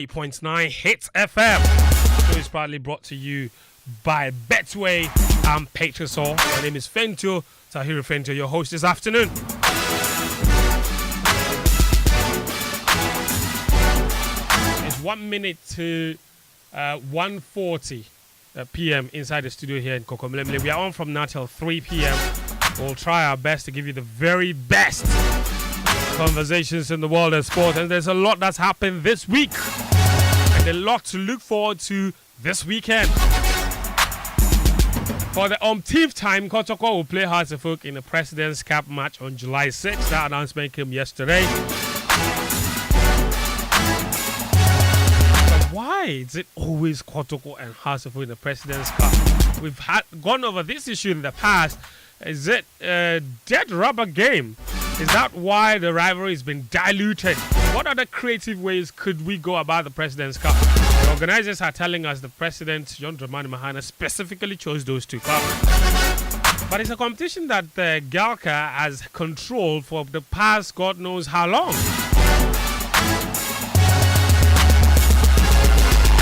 8.9 Hits FM. Show is proudly brought to you by Betway and Petrosol. My name is Fento, Tahiru Fento, your host this afternoon. It's 1 minute to 1:40 p.m. inside the studio here in Kokomlemle. We are on from now till 3 p.m. We'll try our best to give you the very best conversations in the world of sport, and there's a lot that's happened this week and a lot to look forward to this weekend. For the umpteenth time, Kotoko will play Hearts-of-Oak in the President's Cup match on July 6th. That announcement came yesterday. But why is it always Kotoko and Hearts-of-Oak in the President's Cup? We've gone over this issue in the past. Is it a dead rubber game? Is that why the rivalry has been diluted? What other creative ways could we go about the President's Cup? The organizers are telling us the President, John Dramani Mahama, specifically chose those two cups. But it's a competition that Galka has controlled for the past God knows how long.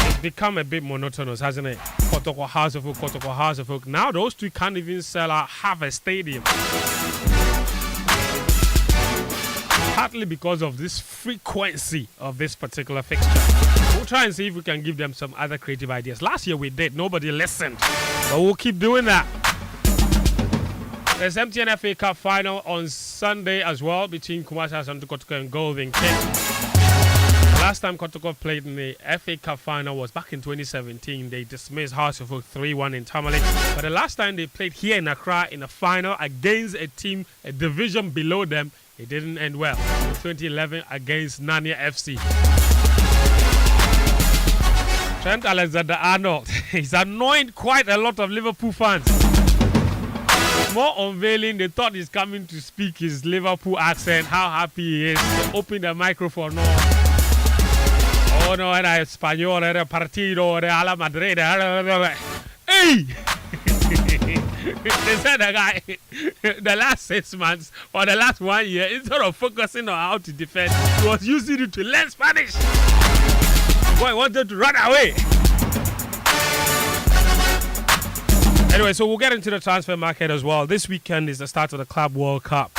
It's become a bit monotonous, hasn't it? Kotoko Hearts-of-Oak, Kotoko Hearts-of-Oak. Now those two can't even sell out half a stadium. Partly because of this frequency of this particular fixture. We'll try and see if we can give them some other creative ideas. Last year we did, nobody listened, but we'll keep doing that. There's MTN FA Cup final on Sunday as well between Kumasi Asante Kotoko and Golden King. The last time Kotoko played in the FA Cup final was back in 2017. They dismissed Hearts-of-Oak 3-1 in Tamale. But the last time they played here in Accra in a final against a team, a division below them, it didn't end well. In 2011 against Nanya FC. Trent Alexander-Arnold is annoying quite a lot of Liverpool fans. More unveiling, they thought he's coming to speak his Liverpool accent, how happy he is. They open the microphone. No. Oh no, era español, era partido, era a la Madrid. Hey! They said the guy, the last 6 months or the last 1 year, instead of focusing on how to defend, he was using it to learn Spanish. Boy wanted to run away. Anyway, so we'll get into the transfer market as well. This weekend is the start of the Club World Cup.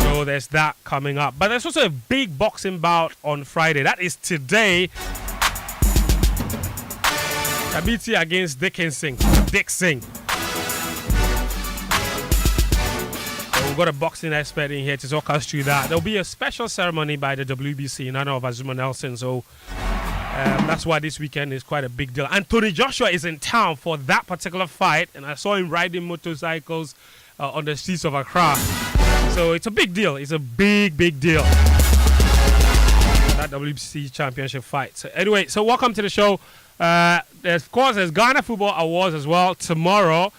So there's that coming up. But there's also a big boxing bout on Friday. That is today. Kabiti against Dixon. We've got a boxing expert in here to talk us through that. There'll be a special ceremony by the WBC in honor of Azuma Nelson. So that's why this weekend is quite a big deal. Anthony Joshua is in town for that particular fight. And I saw him riding motorcycles on the streets of Accra. So it's a big deal. It's a big deal. That WBC championship fight. So anyway, so welcome to the show. Of course, there's Ghana Football Awards as well tomorrow.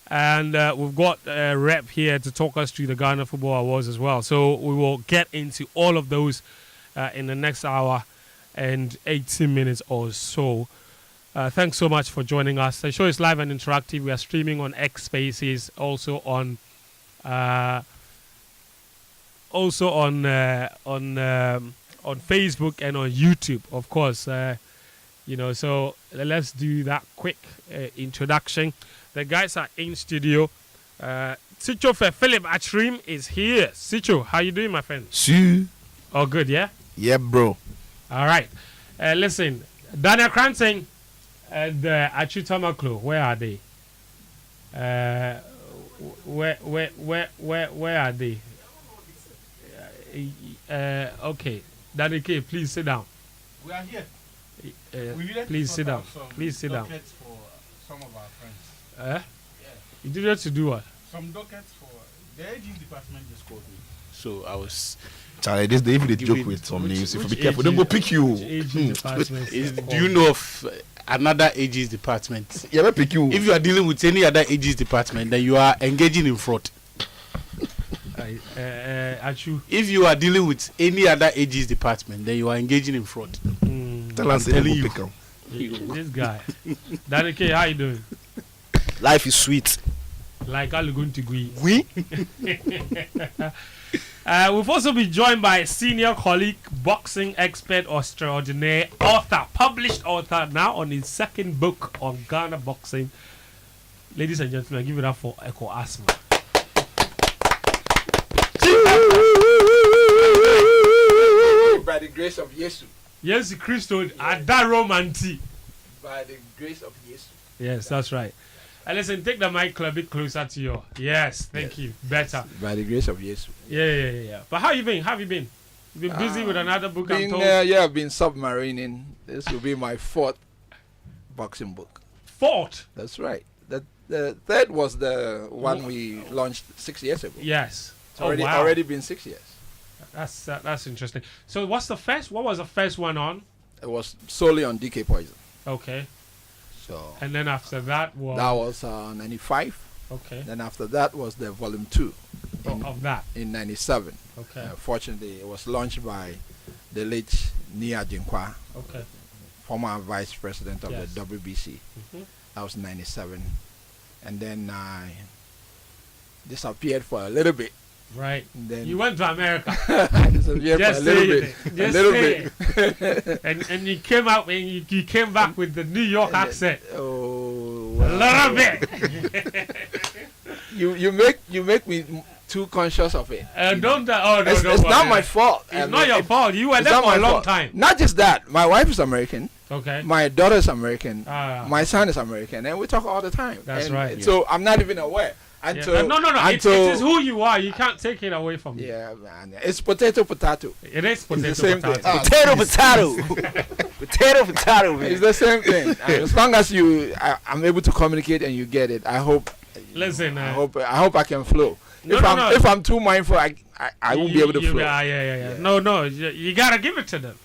And we've got a rep here to talk us through the Ghana Football Awards as well. So we will get into all of those in the next hour and 18 minutes or so. Thanks so much for joining us. The show is live and interactive. We are streaming on X Spaces, also on Facebook and on YouTube, of course. So let's do that quick introduction. The guys are in studio. Sicho Philip Atrim is here. Sicho, how you doing, my friend? See. Oh, good, yeah? Yeah, bro. All right. Listen, Daniel Cranston and Achutamaklo, where are they? Where are they? Okay. Daniel K, please sit down. We are here. Please sit down. Please sit down. For some of our friends. Yeah. You did that to do what? Some dockets for the AG department just called me. So I was. Charlie, this David they joke with some names. If you be careful, don't go pick you. Do you know of another AG's department? Yeah, I pick you. If you are dealing with any other AG's department, then you are engaging in fraud. If you are dealing with any other AG's department, then you are engaging in fraud. Tell us, telling you. This guy. Danny K, how you doing? Life is sweet. Like how you going to go? We? We've also been joined by senior colleague, boxing expert extraordinaire, author, published author, now on his second book on Ghana boxing. Ladies and gentlemen, give it up for Echo Asma. By the grace of Yesu. Yes, Christo, Ada Romanti. By the grace of Yesu. Yes, that's right. And listen, take the mic a bit closer to you. Yes, thank you. Better. By the grace of Yesu. Yeah. But how you been? How have you been? You been busy with another book, I'm told? I've been submarining. This will be my 4th boxing book. 4th? That's right. The 3rd was the one we launched 6 years ago. Yes. It's already been 6 years. That's interesting. So what was the first one on? It was solely on DK Poison. Okay. So and then after that was... That was 95. Okay. Then after that was the volume 2. Of that? In 97. Okay. Fortunately, it was launched by the late Nia Jinkwa. Okay. Former vice president of Yes. the WBC. That was 97. And then I disappeared for a little bit. Right. And then you went to America. I disappeared for a little bit. Just a little say bit. and you came out and you came back with the New York accent. Oh, a little bit. you make me too conscious of it. Don't it's not my fault. It's not your fault. You were there for a long time. Not just that. My wife is American. Okay. My daughter is American. My son is American, and we talk all the time. That's right. So I'm not even aware. Until, no. It is who you are. You can't take it away from you. Yeah, man. It's potato. It is potato. It's the same thing. Potato, man. It's the same thing. As long as I'm able to communicate and you get it, I hope. Listen, I hope I can flow. No, if I'm too mindful, I won't be able to flow. Yeah. No. You gotta give it to them.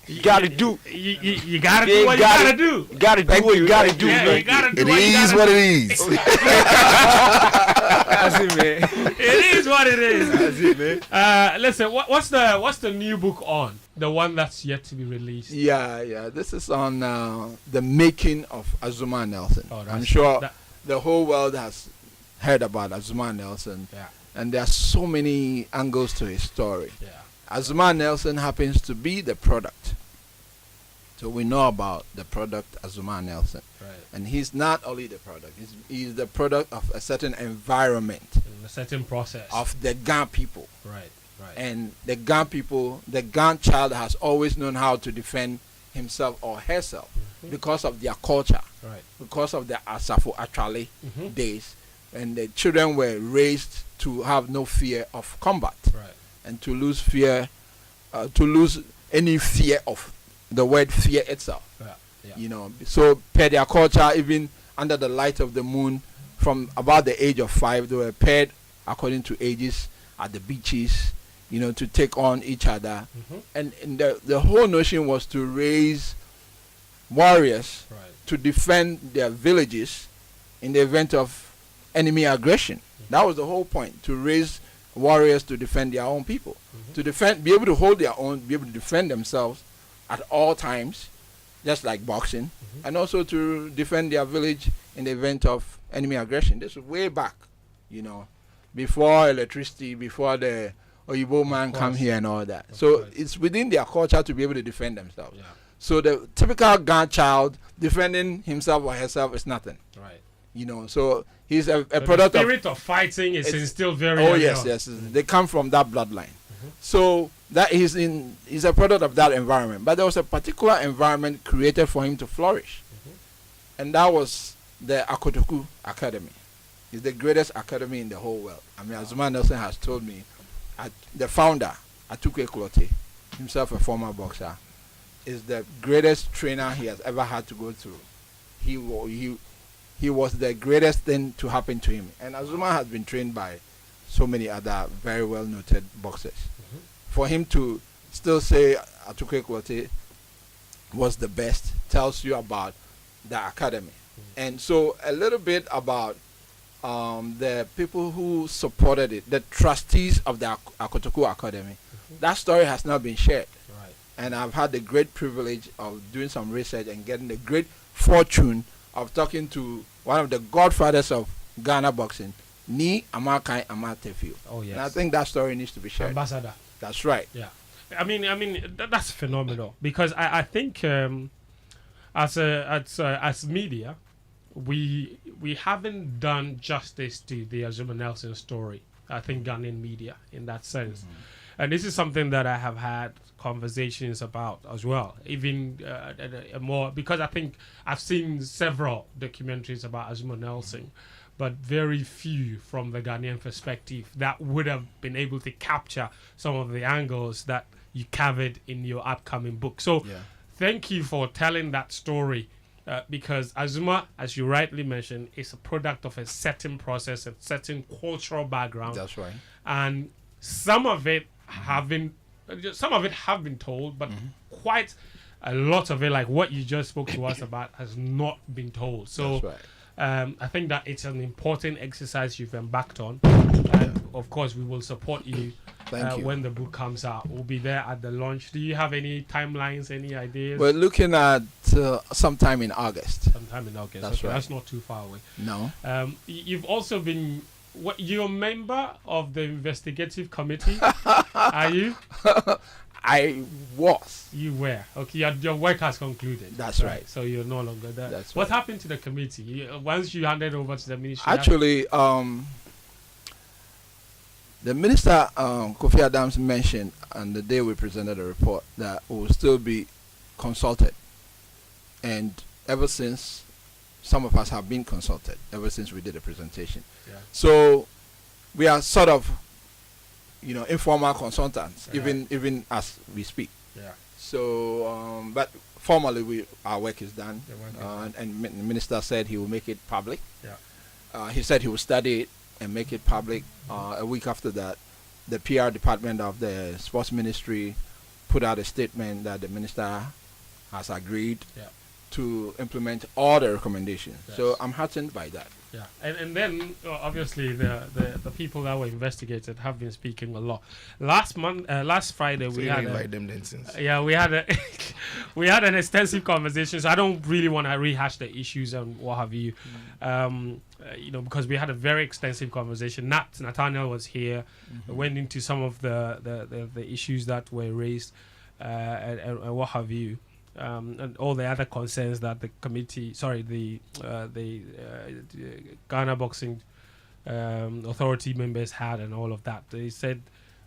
You gotta do. You gotta do what you gotta do. You gotta do what you gotta do. Yeah, you gotta do It what you is gotta what do. it is. That's it, man. It is what it is. That's it, man. Listen, what's the new book on? The one that's yet to be released. Yeah. This is on the making of Azumah Nelson. I'm sure the whole world has heard about Azumah Nelson. Yeah. And there are so many angles to his story. Yeah. Azumah Nelson happens to be the product. So we know about the product Azumah Nelson. Right. And he's not only the product, he's the product of a certain environment. A certain process. Of the Gan people. Right. And the Gan people, the Gan child has always known how to defend himself or herself because of their culture. Right. Because of the Asafo Achale days. And the children were raised to have no fear of combat. Right. And to lose fear, to lose any fear of the word fear itself. Yeah. So per their culture, even under the light of the moon, from about the age of 5, they were paired according to ages at the beaches, to take on each other. And the whole notion was to raise warriors to defend their villages in the event of enemy aggression. That was the whole point, to raise warriors to defend their own people, to be able to hold their own, be able to defend themselves at all times, just like boxing, and also to defend their village in the event of enemy aggression. This was way back, before electricity, before the Oyibo man come here and all that. So it's within their culture to be able to defend themselves. Yeah. So the typical Gan child defending himself or herself is nothing. Right. So he's a product the spirit of fighting is instilled very Oh early yes. They come from that bloodline. So that he's a product of that environment. But there was a particular environment created for him to flourish. And that was the Akotoku Academy. It's the greatest academy in the whole world. Azumah Nelson has told me, the founder, Atukwe Klote, himself a former boxer, is the greatest trainer he has ever had to go through. He was the greatest thing to happen to him. And Azumah has been trained by so many other very well noted boxers. For him to still say Atukwe Klote was the best tells you about the academy. And so a little bit about the people who supported it, the trustees of the Akotoku Academy. That story has not been shared. Right. And I've had the great privilege of doing some research and getting the great fortune of talking to one of the godfathers of Ghana boxing, Ni Amakai Amatefiu. Oh yes. And I think that story needs to be shared. Ambassador. That's right. Yeah. I mean, that's phenomenal because I think as media, we haven't done justice to the Azuma Nelson story. I think Ghanaian media in that sense, and this is something that I have had conversations about as well. Even more because I think I've seen several documentaries about Azuma Nelson, but very few from the Ghanaian perspective that would have been able to capture some of the angles that you covered in your upcoming book. So thank you for telling that story because Azuma, as you rightly mentioned, is a product of a certain process, a certain cultural background. That's right. And some of it have been told, but quite a lot of it, like what you just spoke to us about, has not been told. So That's right. I think that it's an important exercise you've embarked on. And of course, we will support you, Thank you. when the book comes out. We'll be there at the launch. Do you have any timelines, any ideas? We're looking at sometime in August. Sometime in August. That's Okay, right. that's not too far away. No. You've also been... you're a member of the investigative committee, are you? I was. You were. Okay, your work has concluded. That's right. So you're no longer there. That's What right. happened to the committee? Once you handed over to the ministry? Actually, the minister, Kofi Adams, mentioned on the day we presented the report that we will still be consulted. And ever since, some of us have been consulted, ever since we did the presentation. Yeah. So we are sort of, informal consultants, Right. even as we speak. Yeah. So, but formally, our work is done. The work is done. And the minister said he will make it public. Yeah. He said he will study it and make it public. A week after that, the PR department of the sports ministry put out a statement that the minister has agreed Yeah. to implement all the recommendations. Yes. So I'm heartened by that. Yeah, and then obviously the people that were investigated have been speaking a lot. Last Friday So we you had invite them then since. we had we had an extensive conversation. So I don't really want to rehash the issues and what have you, because we had a very extensive conversation. Nathaniel was here, went into some of the issues that were raised, and what have you. And all the other concerns that the committee, the Ghana Boxing Authority members had, and all of that. They said,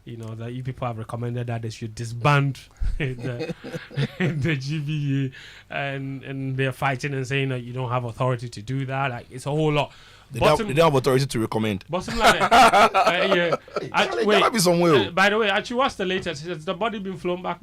that you people have recommended that they should disband the GBA, and they're fighting and saying that you don't have authority to do that. Like, it's a whole lot. They don't have authority to recommend. Bottom line, yeah. There might be some will. By the way, actually, what's the latest? Has the body been flown back?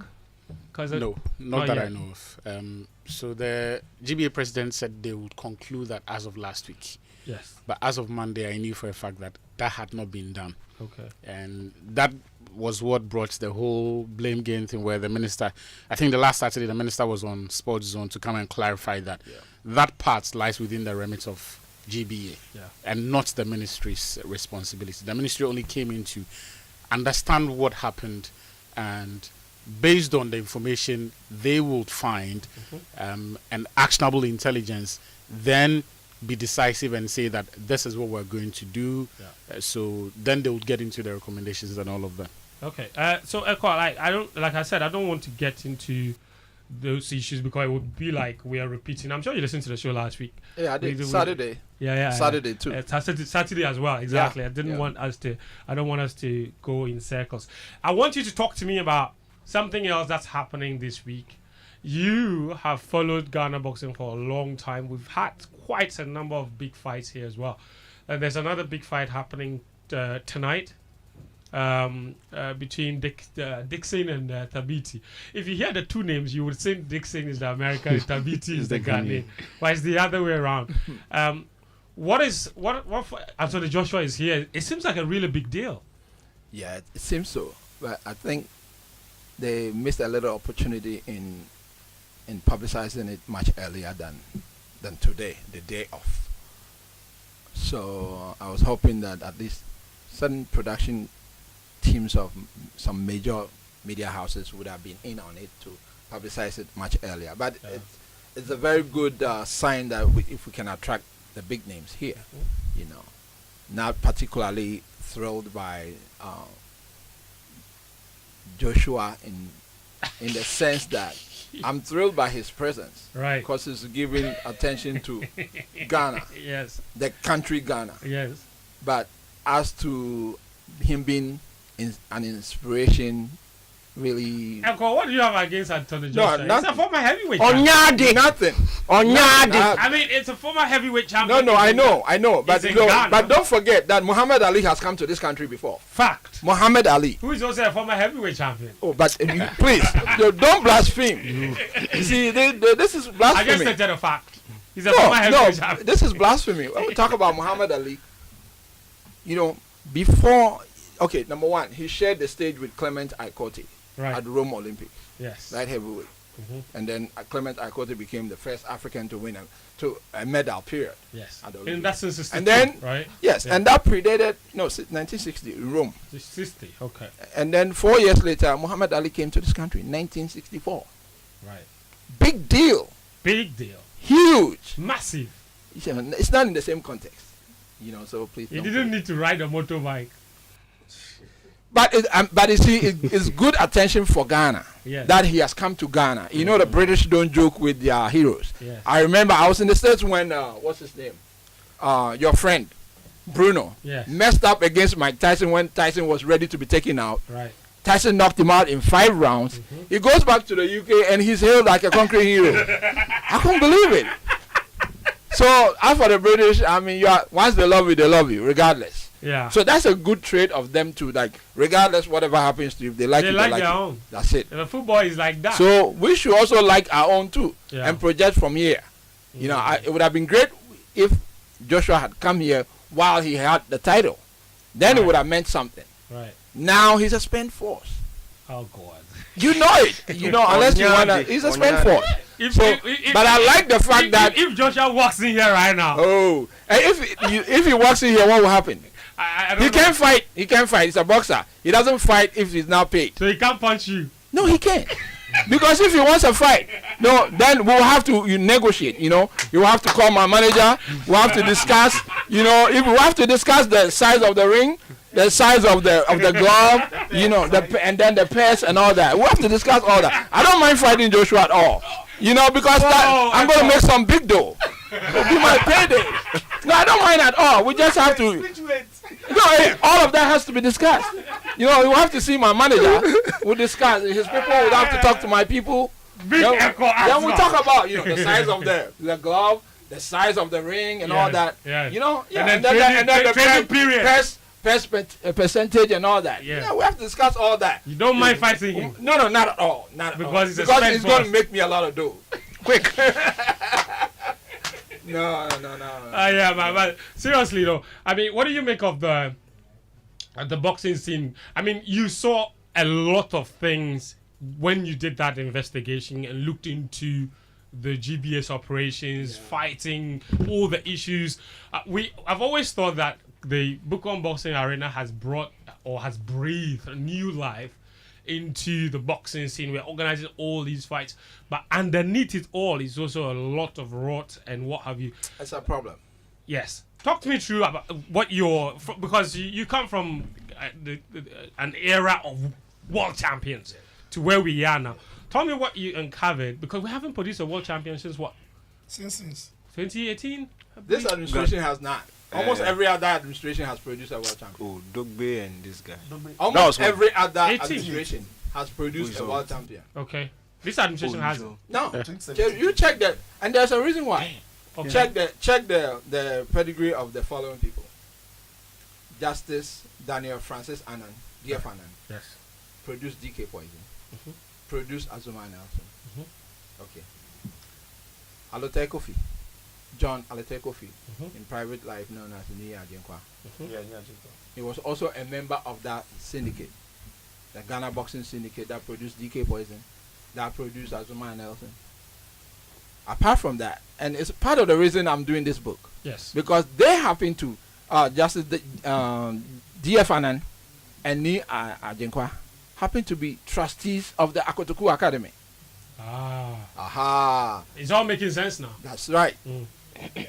No, not not that yet. I know of. So the GBA president said they would conclude that as of last week. Yes. But as of Monday, I knew for a fact that had not been done. Okay. And that was what brought the whole blame game thing where the minister, I think the last Saturday, the minister was on Sports Zone to come and clarify that that part lies within the remit of GBA and not the ministry's responsibility. The ministry only came in to understand what happened, and based on the information they would find and actionable intelligence, then be decisive and say that this is what we're going to do. So then they would get into the recommendations and all of that. Okay. So Eko, I said, I don't want to get into those issues because it would be like we are repeating. I'm sure you listened to the show last week. Yeah, I did. We- Saturday. Yeah. Saturday too. Saturday as well. Exactly. Yeah, I didn't yeah. want us to. I don't want us to go in circles. I want you to talk to me about something else that's happening this week. You have followed Ghana boxing for a long time. We've had quite a number of big fights here as well. There's another big fight happening tonight between Dixon and Thabiti. If you hear the two names, you would think Dixon is the American and Thabiti is the Ghanaian. But it's the other way around. What Anthony Joshua is here. It seems like a really big deal. Yeah, it seems so. But I think they missed a little opportunity in publicizing it much earlier than today, the day of. So I was hoping that at least certain production teams of some major media houses would have been in on it to publicize it much earlier. But it's a very good sign that if we can attract the big names here, not particularly thrilled by Joshua in the sense that I'm thrilled by his presence, Right. because he's giving attention to Ghana, Yes. the country Ghana. Yes. But as to him being an inspiration, really Eko, what do you have against Anthony Joshua? It's nothing. a former heavyweight champion. Onyadi, nothing. Onyadi. I mean, it's a former heavyweight No, champion. I know, but in Ghana. but don't forget that Muhammad Ali has come to this country before. Fact. Muhammad Ali. Who is also a former heavyweight champion. Oh, but please, don't blaspheme. You see, this is I just blasphemy. stated a fact. He's a former No, heavyweight champion. this is blasphemy. When we talk about Muhammad Ali, before, okay, number one, he shared the stage with Clement Ikote Right. at the Rome Olympics, Yes. light heavyweight. Mhm. And then Clement Ikote became the first African to win a medal, period. Yes. At the And Olympics. that's in 62, And then, right? yes, Yeah. and that predated, 1960 in Rome. 60. Okay. And then 4 years later, Muhammad Ali came to this country, 1964. Right. Big deal. Big deal. Huge. Massive. It's not in the same context. So please He don't didn't put it. need to ride a motorbike. But you see, it's good attention for Ghana Yes. that he has come to Ghana. The British don't joke with their heroes. Yes. I remember I was in the States when, what's his name? Your friend, Bruno, Yes. messed up against Mike Tyson when Tyson was ready to be taken out. Right. Tyson knocked him out in 5 rounds. He goes back to the UK and he's hailed like a concrete hero. I couldn't believe it. So, as for the British, I mean, once they love you, they love you, regardless. Yeah. So that's a good trait of them to, regardless whatever happens to you, if they like They it, like they like their it. own. That's it. And the football is like that. So we should also like our own too, Yeah. and project from here. It would have been great if Joshua had come here while he had the title. Then it Right. would have meant something. Right. Now he's a spent force. Oh, God. You know it. Unless you wanna, he's a spent force. But I like the fact that if Joshua walks in here right now, and if he walks in here, what will happen? I He don't know. can't fight. He can't fight. He's a boxer. He doesn't fight if he's not paid. So he can't punch you. No, he can't. Because if he wants a fight, then we'll have to negotiate. You have to call my manager. We'll have to discuss. If we have to discuss the size of the ring, the size of the glove, and then the pads and all that. We have to discuss all that. I don't mind fighting Joshua at all. Because I'm going to make some big dough. It'll be my payday. No, I don't mind at all. We just have to. All of that has to be discussed. You have to see my manager. We'll discuss. His people would have to talk to my people. Big echo Then we asthma. talk about the size of the glove, the size of the ring, and all Yes, that. yes. And then then the training period. percentage and all that. Yeah. We have to discuss all that. You don't mind fighting him. No, not at all. Not at all. Because he's a because spent it's going force. to make me a lot of dough. Quick. No. Yeah, but seriously though, I mean, what do you make of the boxing scene? I mean, you saw a lot of things when you did that investigation and looked into the GBS operations, fighting, all the issues. I've always thought that the Bukom Boxing Arena has brought or has breathed a new life into the boxing scene. We're organizing all these fights, but underneath it all is also a lot of rot and what have you. That's a problem. Yes, talk to me through about what because you come from an era of world champions to where we are now. Tell me what you uncovered, because we haven't produced a world champion since what? Since 2018. This administration has not. Almost every other administration has produced a world champion. Oh, Dogbe and this guy. Almost one. every other 18. administration has produced a world champion. Okay, this administration has. No, 2017. you check that, and there's a reason why. Okay. Check the pedigree of the following people: Justice Daniel Francis Annan, DF Annan, Yes. produced DK Poison, Mhm. produced Azuma Nelson. Mhm. Okay. Alote Kofi, John Alote Kofi, Mhm. in private life known as Nia Ajenkwa. Yeah. He was also a member of that syndicate, the Ghana Boxing Syndicate that produced DK Poison, that produced Azuma Nelson. Apart from that, and it's part of the reason I'm doing this book, Yes. because they happen to, Justice DF Annan and Ni Ajenkwa happen to be trustees of the Akotoku Academy. Ah, Aha, it's all making sense now. that's right. Mm.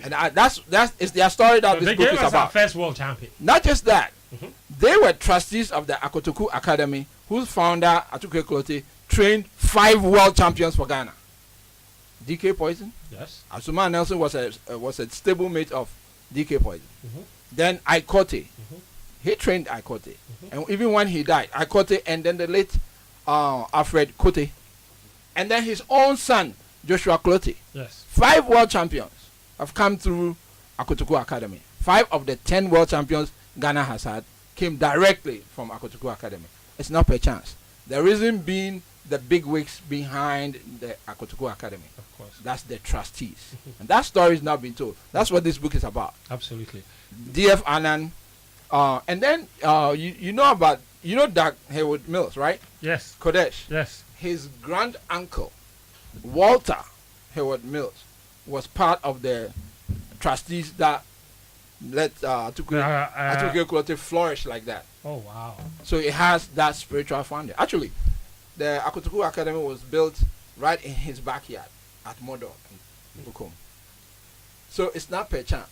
And that's it's their story that So this they book gave is us our about. first world champion. Not just that, Mhm. they were trustees of the Akotoku Academy, whose founder Atuke Clote trained 5 world champions for Ghana. DK Poison. Yes. Asuma Nelson was a stablemate of DK Poison. Mhm. Then Ikote, he trained Ikote, and even when he died, Ikote, and then the late Alfred Kote, and then his own son Joshua Clote. Yes. 5 world champions have come through Akotoku Academy. 5 of the 10 world champions Ghana has had came directly from Akotoku Academy. It's not per chance. The reason being the big wigs behind the Akotoku Academy. Of course. That's the trustees. And that story is not being told. That's what this book is about. Absolutely. DF Annan. And then you know Doug Haywood Mills, right? Yes. Kodesh. Yes. His grand uncle, Walter Haywood Mills, was part of the trustees that let Atuke Clote flourish like that. Oh wow. So it has that spiritual foundation. Actually, the Akotoku Academy was built right in his backyard at Modo in Bukom. So it's not per chance.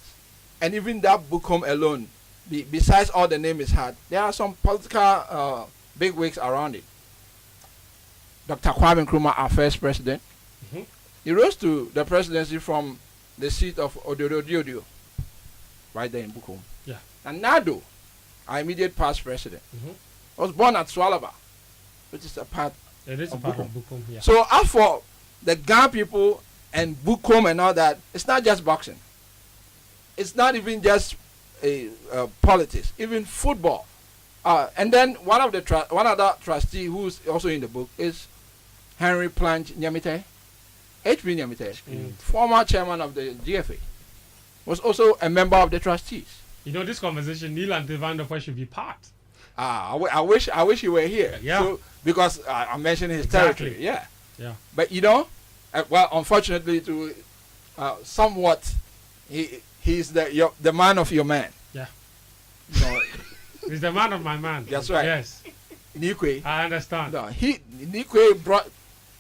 And even that Bukom alone, besides all the name it's had, there are some political big wigs around it. Dr. Kwame Nkrumah, our first president, Mhm. he rose to the presidency from the seat of Ododo Diodio, right there in Bukom. Yeah. And Nado, our immediate past president, Mhm. was born at Swalaba, which is a part. It is a Of part Bukom. of Bukom. Yeah. So as for the Ghana people and Bukom and all that, it's not just boxing. It's not even just politics, even football. And then one other trustee who's also in the book is Henry Planch Nyamite, HB Nyamite, former chairman of the GFA, was also a member of the trustees. You know, this conversation, Neil and Van der Poel should be part. I wish he were here. Yeah. So, because I mentioned his Exactly. territory. Yeah. Yeah. But well, unfortunately, to somewhat, he's the man of your man. Yeah. You know, He's the man of my man. That's right. Yes. Nikwe. I understand. No,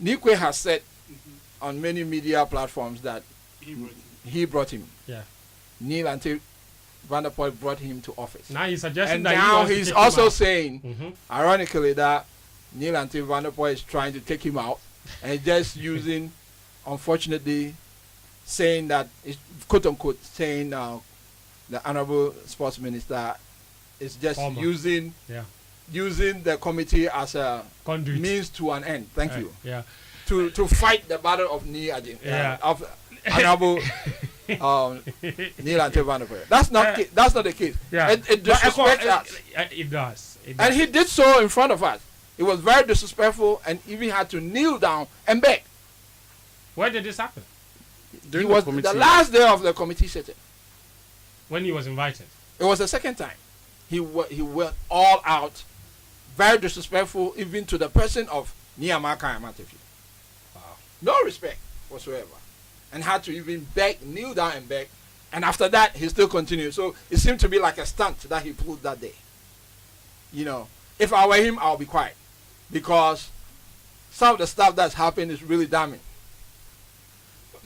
Nikwe has said on many media platforms that he brought him. Yeah. Neil Ante Van der Poel brought him to office. Now he's suggesting And that now he he's wants to also take saying, him out. ironically, that Neil Ante Van der Poel is trying to take him out and just using, unfortunately, saying that, quote unquote, saying the Honorable Sports Minister is just Former. using Yeah. the committee as a Conduit. means to an end. Thank you. Yeah. To fight the battle of Neil Yeah. of Honorable Neil Ante Van der Poel. That's not the case. Yeah. It But disrespects us. It does. It does. And he did so in front of us. It was very disrespectful and even had to kneel down and beg. Where did this happen? During It was committee. the last day of the committee sitting. When he was invited. It was the second time. He went all out, very disrespectful even to the person of Niyamaka Amatefi. Wow. No respect whatsoever. And had to even kneel down and beg. And after that, he still continued. So it seemed to be like a stunt that he pulled that day. You know, if I were him, I'll be quiet. Because some of the stuff that's happened is really damning.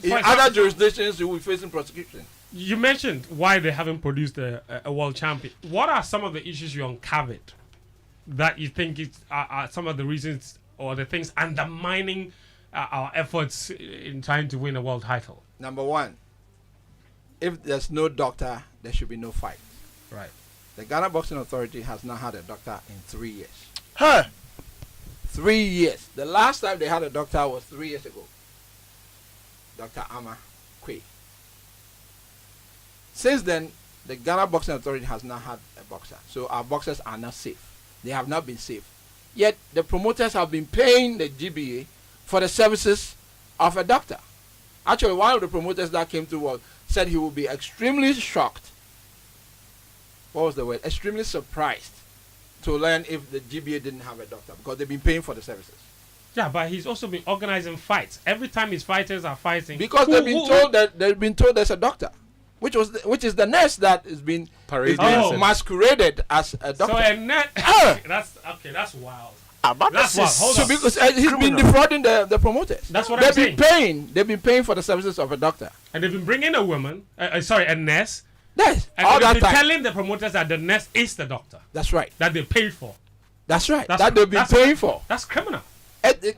In For other example- jurisdictions, you will be facing prosecution. You mentioned why they haven't produced a world champion. What are some of the issues you uncovered that you think are some of the reasons or the things undermining our efforts in trying to win a world title? Number one, if there's no doctor, there should be no fight. Right. The Ghana Boxing Authority has not had a doctor in 3 years. Huh. 3 years. The last time they had a doctor was 3 years ago. Dr. Ama Kwe. Since then, the Ghana Boxing Authority has not had a boxer. So our boxers are not safe. They have not been safe. Yet the promoters have been paying the GBA for the services of a doctor. Actually, one of the promoters that came to said he would be extremely shocked. What was the word? Extremely surprised to learn if the GBA didn't have a doctor because they've been paying for the services. Yeah, but he's also been organizing fights. Every time his fighters are fighting, Because they've been told there's a doctor, which is the nurse that is being Parading Oh. masqueraded as a doctor. So a net. Ah! That's okay. That's wild. But That's this what. is Hold So on. because he's been criminal. defrauding the promoters. That's what they've I'm been paying. They've been paying for the services of a doctor. And they've been bringing a woman, a nurse, Yes, and all they've that been time. telling the promoters that the nurse is the doctor That's right. that they paid for. That's right. That's- that they've been that's- paying for. That's criminal.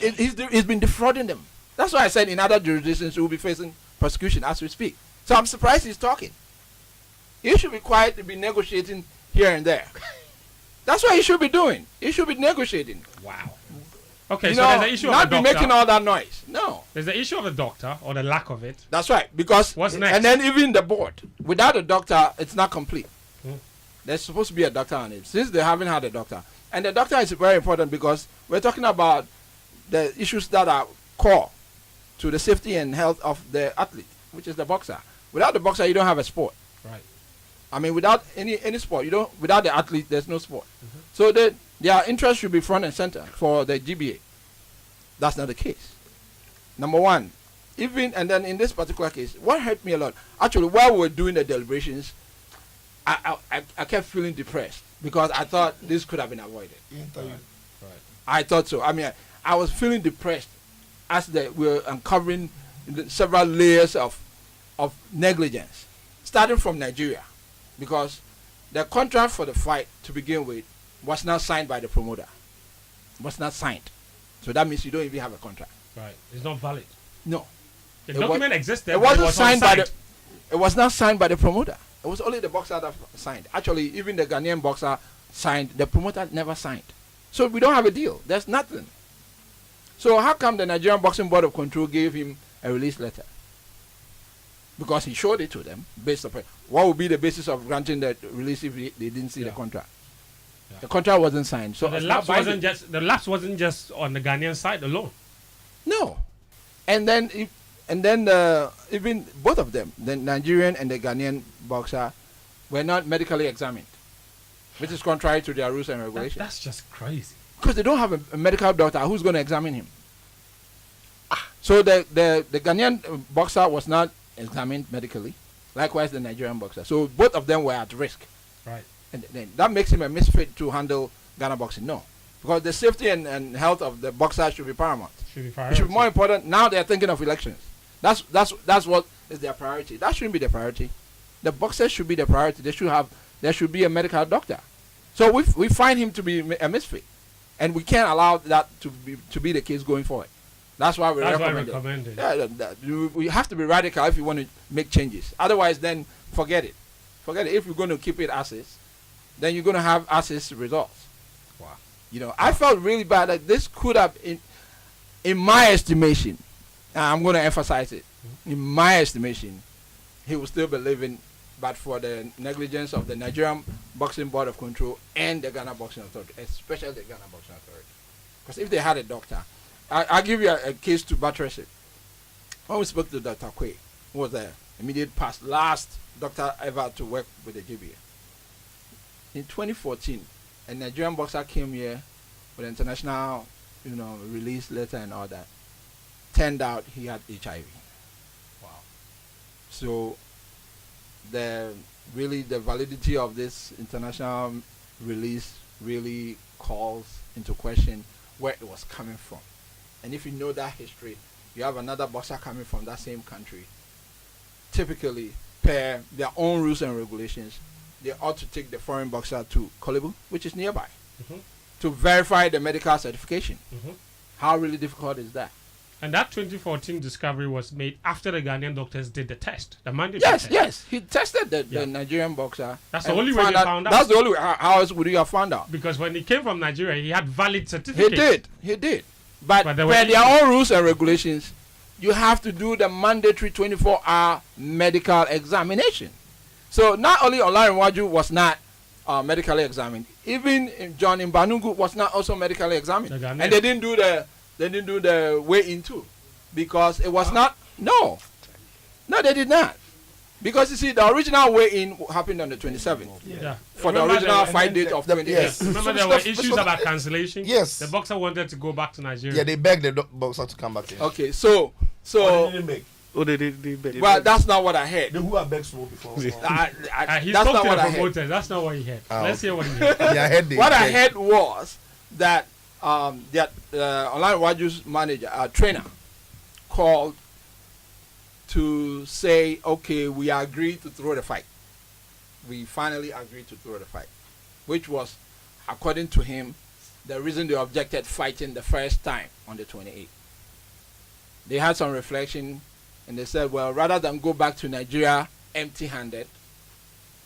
He's been defrauding them. That's why I said in other jurisdictions he will be facing prosecution as we speak. So I'm surprised he's talking. He should be quiet to be negotiating here and there. That's what he should be doing. He should be negotiating. Wow. Okay, You so know, there's the issue of not the be doctor. making all that noise. No. There's the issue of the doctor or the lack of it. That's right. Because What's next? and then even the board. Without a doctor, it's not complete. Hmm. There's supposed to be a doctor on it. Since they haven't had a doctor. And the doctor is very important because we're talking about the issues that are core to the safety and health of the athlete, which is the boxer. Without the boxer, you don't have a sport. Right. I mean, without any sport, you don't. Without the athlete, there's no sport. Mm-hmm. So their interest should be front and center for the GBA. That's not the case. Number one, and then in this particular case, what hurt me a lot. Actually, while we were doing the deliberations, I kept feeling depressed because I thought this could have been avoided. I thought so. I mean, I was feeling depressed as we were uncovering several layers of negligence, starting from Nigeria, because the contract for the fight to begin with was not signed by the promoter. Was not signed. So that means you don't even have a contract. Right. It's not valid. No. The It document existed. It but wasn't was signed by the. unsigned. It was not signed by the promoter. It was only the boxer that signed. Actually, even the Ghanaian boxer signed. The promoter never signed. So we don't have a deal. There's nothing. So how come the Nigerian Boxing Board of Control gave him a release letter? Because he showed it to them based upon what would be the basis of granting the release if they didn't see the contract. Yeah. The contract wasn't signed. So So the it's not lapse binding. wasn't just on the Ghanaian side alone. No. And then even both of them, the Nigerian and the Ghanaian boxer, were not medically examined, which is contrary to their rules and regulations. That's just crazy. Because they don't have a medical doctor who's going to examine him. So the Ghanaian boxer was not examined medically. Likewise, the Nigerian boxer. So both of them were at risk. Right. And then that makes him a misfit to handle Ghana boxing. No. Because the safety and health of the boxer should be paramount. Should be It should be more important. Now they are thinking of elections. That's what is their priority. That shouldn't be the priority. The boxers should be the priority. There should be a medical doctor. So we find him to be a misfit, and we can't allow that to be the case going forward. That's why we recommend it. Yeah, we have to be radical if we want to make changes. Otherwise, then forget it. Forget it. If you're going to keep it as is, then you're going to have as is results. Wow. You know, I felt really bad that this could have, in my estimation, and I'm going to emphasize it, in my estimation, he will still be living, but for the negligence of the Nigerian Boxing Board of Control and the Ghana Boxing Authority, especially the Ghana Boxing Authority. Because if they had a doctor, I'll give you a case to buttress it. When we spoke to Dr. Kwe, who was the immediate past last doctor ever to work with the GBA. In 2014, a Nigerian boxer came here with an international, release letter and all that. Turned out he had HIV. Wow. So the validity of this international release really calls into question where it was coming from. And if you know that history, you have another boxer coming from that same country. Typically, per their own rules and regulations, they ought to take the foreign boxer to Kolebu, which is nearby, to verify the medical certification. How really difficult is that? And that 2014 discovery was made after the Ghanaian doctors did the test, the mandatory test. Yes. He tested the Nigerian boxer. That's the only way they found out. That's the only way. How else would you have found out? Because when he came from Nigeria, he had valid certificates. He did. But But per there were their own rules and regulations, you have to do the mandatory 24-hour medical examination. So not only Olarinwaju was not medically examined, even John Mbanungu was not also medically examined, and they didn't do the weigh-in too, because it was not. No, they did not. Because you see, the original weigh-in happened on the 27th. Yeah. For the original fight date of 28th. Yes. Remember there were issues about cancellation? Yes. The boxer wanted to go back to Nigeria. Yeah, they begged the boxer to come back here. Okay, so They didn't beg. Oh, they beg. well, that's not what I heard. They who have begged slow before. He That's spoke not to what the I heard. promoters. That's not what he heard. Ah, Let's hear what he heard. Yeah, I heard they What I begged. heard was that that Online Waju's manager, trainer, called to say, okay, we agreed to throw the fight. We finally agreed to throw the fight, which was, according to him, the reason they objected fighting the first time on the 28th. They had some reflection, and they said, well, rather than go back to Nigeria empty-handed,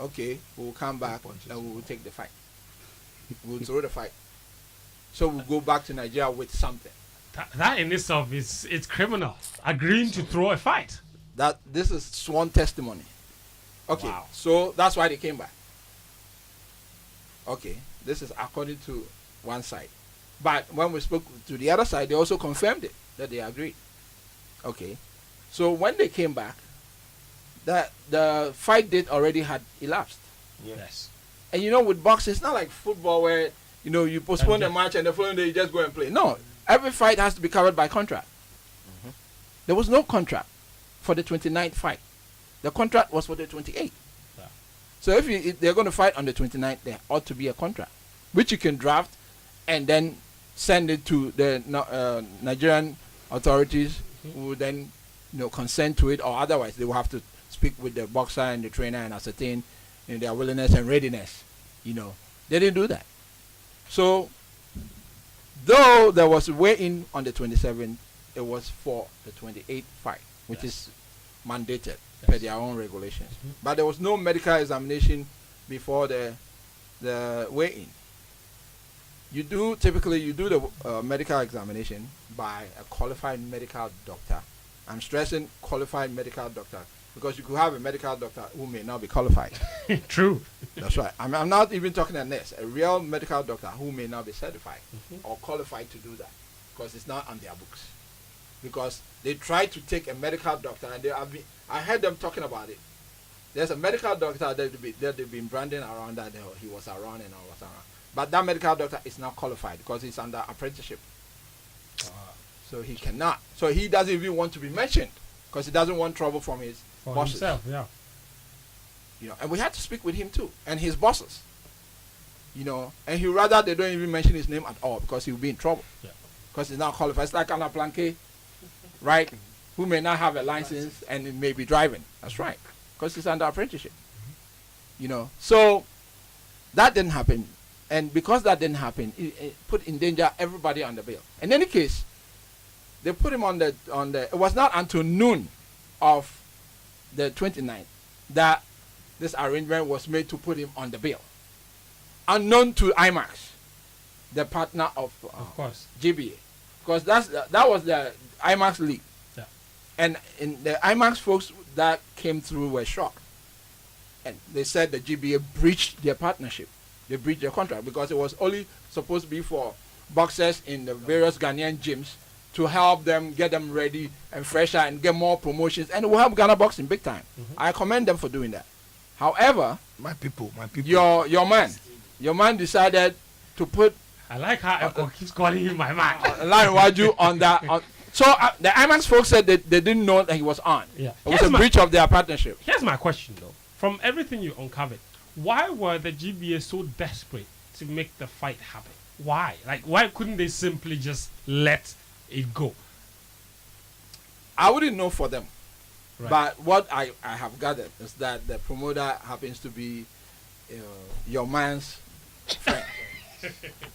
okay, we'll come back and we will take the fight. We'll throw the fight. So we'll go back to Nigeria with something. That in itself it's criminal. Agreeing to throw a fight. That this is sworn testimony. Okay, Wow. so that's why they came back. Okay, this is according to one side. But when we spoke to the other side, they also confirmed it, that they agreed. Okay, so when they came back, the fight date already had elapsed. Yes. And you know, with boxing, it's not like football where, you know, you postpone the match and the following day you just go and play. No, every fight has to be covered by contract. There was no contract for the 29th fight. The contract was for the 28th. Yeah. So if they're going to fight on the 29th, there ought to be a contract, which you can draft and then send it to the Nigerian authorities, who will then, you know, consent to it, or otherwise they will have to speak with the boxer and the trainer and ascertain, you know, their willingness and readiness. You know, they didn't do that. So, though there was a weigh-in on the 27th, it was for the 28th fight, which is mandated per their own regulations. But there was no medical examination before the weigh-in. Typically you do the medical examination by a qualified medical doctor. I'm stressing qualified medical doctor, because you could have a medical doctor who may not be qualified. True. That's right. I'm not even talking a nurse, a real medical doctor who may not be certified or qualified to do that, because it's not on their books. Because they tried to take a medical doctor, and I heard them talking about it. There's a medical doctor that they've been branding around, that he was around and all was around. But that medical doctor is not qualified because he's under apprenticeship. So he cannot. So he doesn't even want to be mentioned, because he doesn't want trouble from his For bosses. himself, yeah. You know, and we had to speak with him too, and his bosses. You know, and he rather they don't even mention his name at all, because he'll be in trouble. Yeah. Because he's not qualified. It's like Anna Planke, right? Who may not have a license and may be driving. That's right, because he's under apprenticeship. You know, so that didn't happen, and because that didn't happen, it put in danger everybody on the bill. In any case, they put him on the. It was not until noon of the 29th that this arrangement was made to put him on the bill, unknown to IMAX, the partner of course. GBA, because that was the IMAX league. Yeah. And in the IMAX folks that came through were shocked, and they said the GBA breached their partnership. They breached their contract, because it was only supposed to be for boxers in the various Ghanaian gyms to help them, get them ready and fresher and get more promotions, and it will help Ghana boxing big time. I commend them for doing that. However, My people. your man decided to put I like how Eko keeps calling him my man. Online Waju on that. So the IMAX folks said that they didn't know that he was on. Yeah. It was a breach of their partnership. Here's my question though. From everything you uncovered, why were the GBA so desperate to make the fight happen? Why? Like, why couldn't they simply just let it go? I wouldn't know for them. Right. But what I have gathered is that the promoter happens to be your man's friend.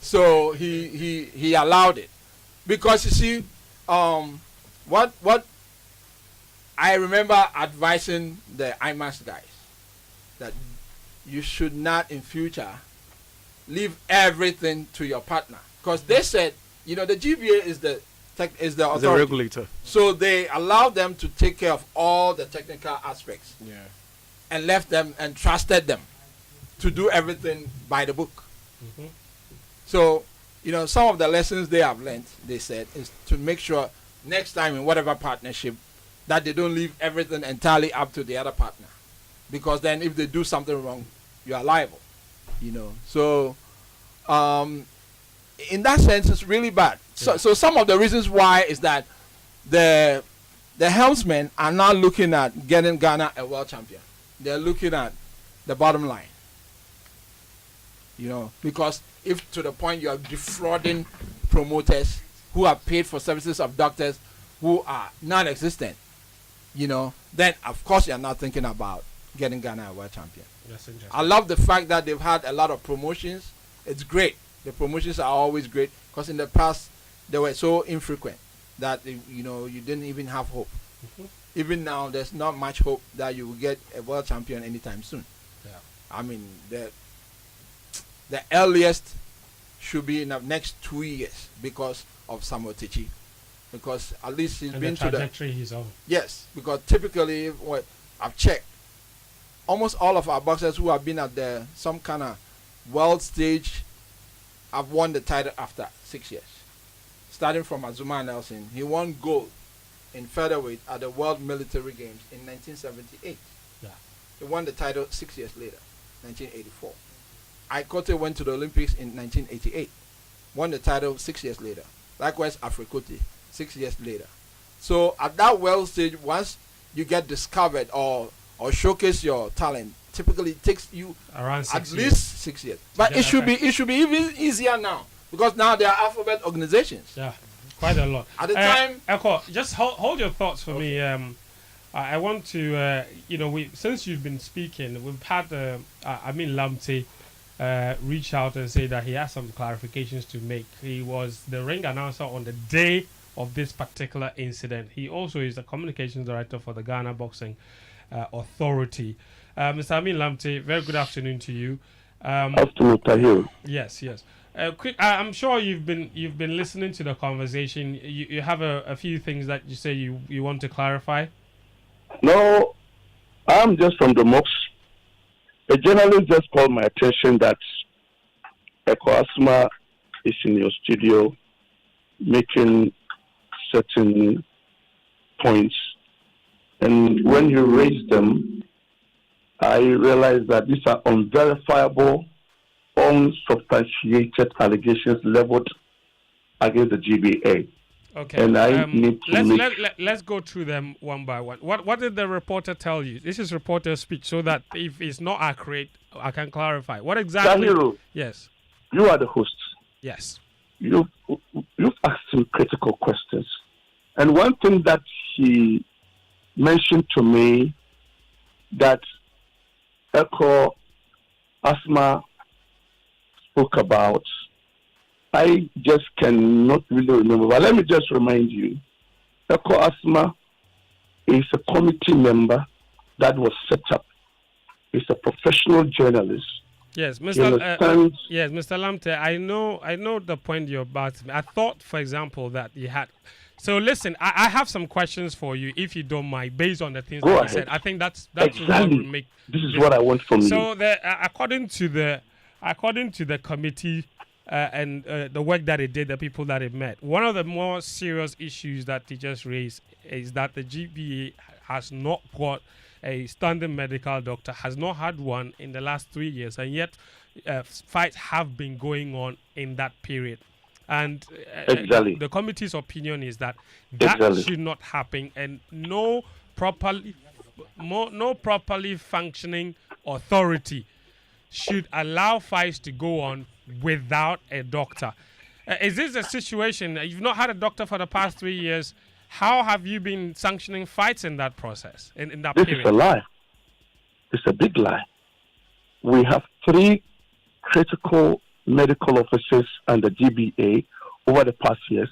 So he allowed it. Because you see, what I remember advising the IMAX guys, that you should not in future leave everything to your partner. Because they said, you know, the GBA is the authority. The regulator. So they allowed them to take care of all the technical aspects. Yeah. And left them and trusted them to do everything by the book. So, you know, some of the lessons they have learned, they said, is to make sure next time in whatever partnership that they don't leave everything entirely up to the other partner. Because then if they do something wrong, you are liable. You know. So in that sense, it's really bad. So some of the reasons why is that the helmsmen are not looking at getting Ghana a world champion. They're looking at the bottom line. You know, because if to the point you are defrauding promoters who are paid for services of doctors who are non-existent, then of course you're not thinking about getting Ghana a world champion. That's interesting. I love the fact that they've had a lot of promotions. It's great. The promotions are always great because in the past they were so infrequent that you didn't even have hope. Mm-hmm. Even now, there's not much hope that you will get a world champion anytime soon. Yeah. I mean, the earliest should be in the next 2 years because of Samuel Tichi, because at least he's been the to the trajectory he's on. Yes, because typically what I've checked, almost all of our boxers who have been at some kind of world stage have won the title after 6 years. Starting from Azuma Nelson, he won gold in featherweight at the World Military Games in 1978. Yeah. He won the title 6 years later, 1984. Ikote went to the Olympics in 1988, won the title 6 years later. Likewise, Afrikote, 6 years later. So at that world stage, once you get discovered or showcase your talent, typically it takes you around at least 6 years. But it should be even easier now because now there are alphabet organizations. Yeah, quite a lot. At the time, Eko, just hold your thoughts for me. I want to, since you've been speaking, we've had Amin Lamte reach out and say that he has some clarifications to make. He was the ring announcer on the day of this particular incident. He also is the communications director for the Ghana Boxing Authority. Mr. Amin Lamte, very good afternoon to you. Afternoon, Tahir. Yes. Quick, I'm sure you've been listening to the conversation. You have a few things that you say you want to clarify. No, I'm just from the mosque. A journalist just called my attention that Eko Asma is in your studio making certain points, and when you raise them, I realized that these are unverifiable, unsubstantiated allegations leveled against the GBA. Okay. And I need to let's go through them one by one. What did the reporter tell you? This is reporter's speech, so that if it's not accurate, I can clarify. What exactly? Tahiru, yes. You are the host. Yes. You've asked him critical questions. And one thing that he mentioned to me that Eko Asma spoke about, I just cannot really remember. But let me just remind you, Eko Asma is a committee member that was set up. He's a professional journalist. Yes, Mr. Lamte, I know the point you're about to make. I thought, for example, that you had. So listen, I have some questions for you, if you don't mind, based on the things that you said. I think that's exactly what will make. This is what I want from you. So according to the committee and the work that it did, the people that it met, one of the more serious issues that they just raised is that the GBA has not got a standing medical doctor, has not had one in the last 3 years, and yet fights have been going on in that period. And the committee's opinion is that should not happen, and no properly functioning authority should allow fights to go on without a doctor. Is this a situation? You've not had a doctor for the past 3 years. How have you been sanctioning fights in that process, in that period? This is a lie. It's a big lie. We have 3 critical medical officers under GBA over the past years.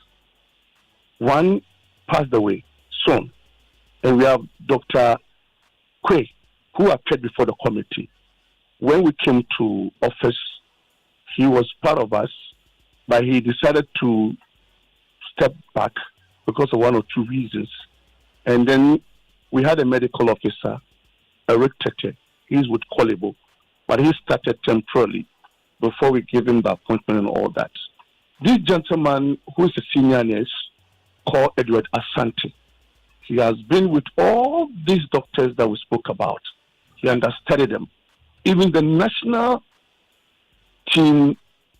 One passed away soon. And we have Dr. Quay, who appeared before the committee. When we came to office, he was part of us, but he decided to step back because of 1 or 2 reasons. And then we had a medical officer, Eric Tete. He's with Kolibo, but he started temporarily before we gave him the appointment and all that. This gentleman, who is a senior nurse, called Edward Asante, he has been with all these doctors that we spoke about. He understudied them. Even the national team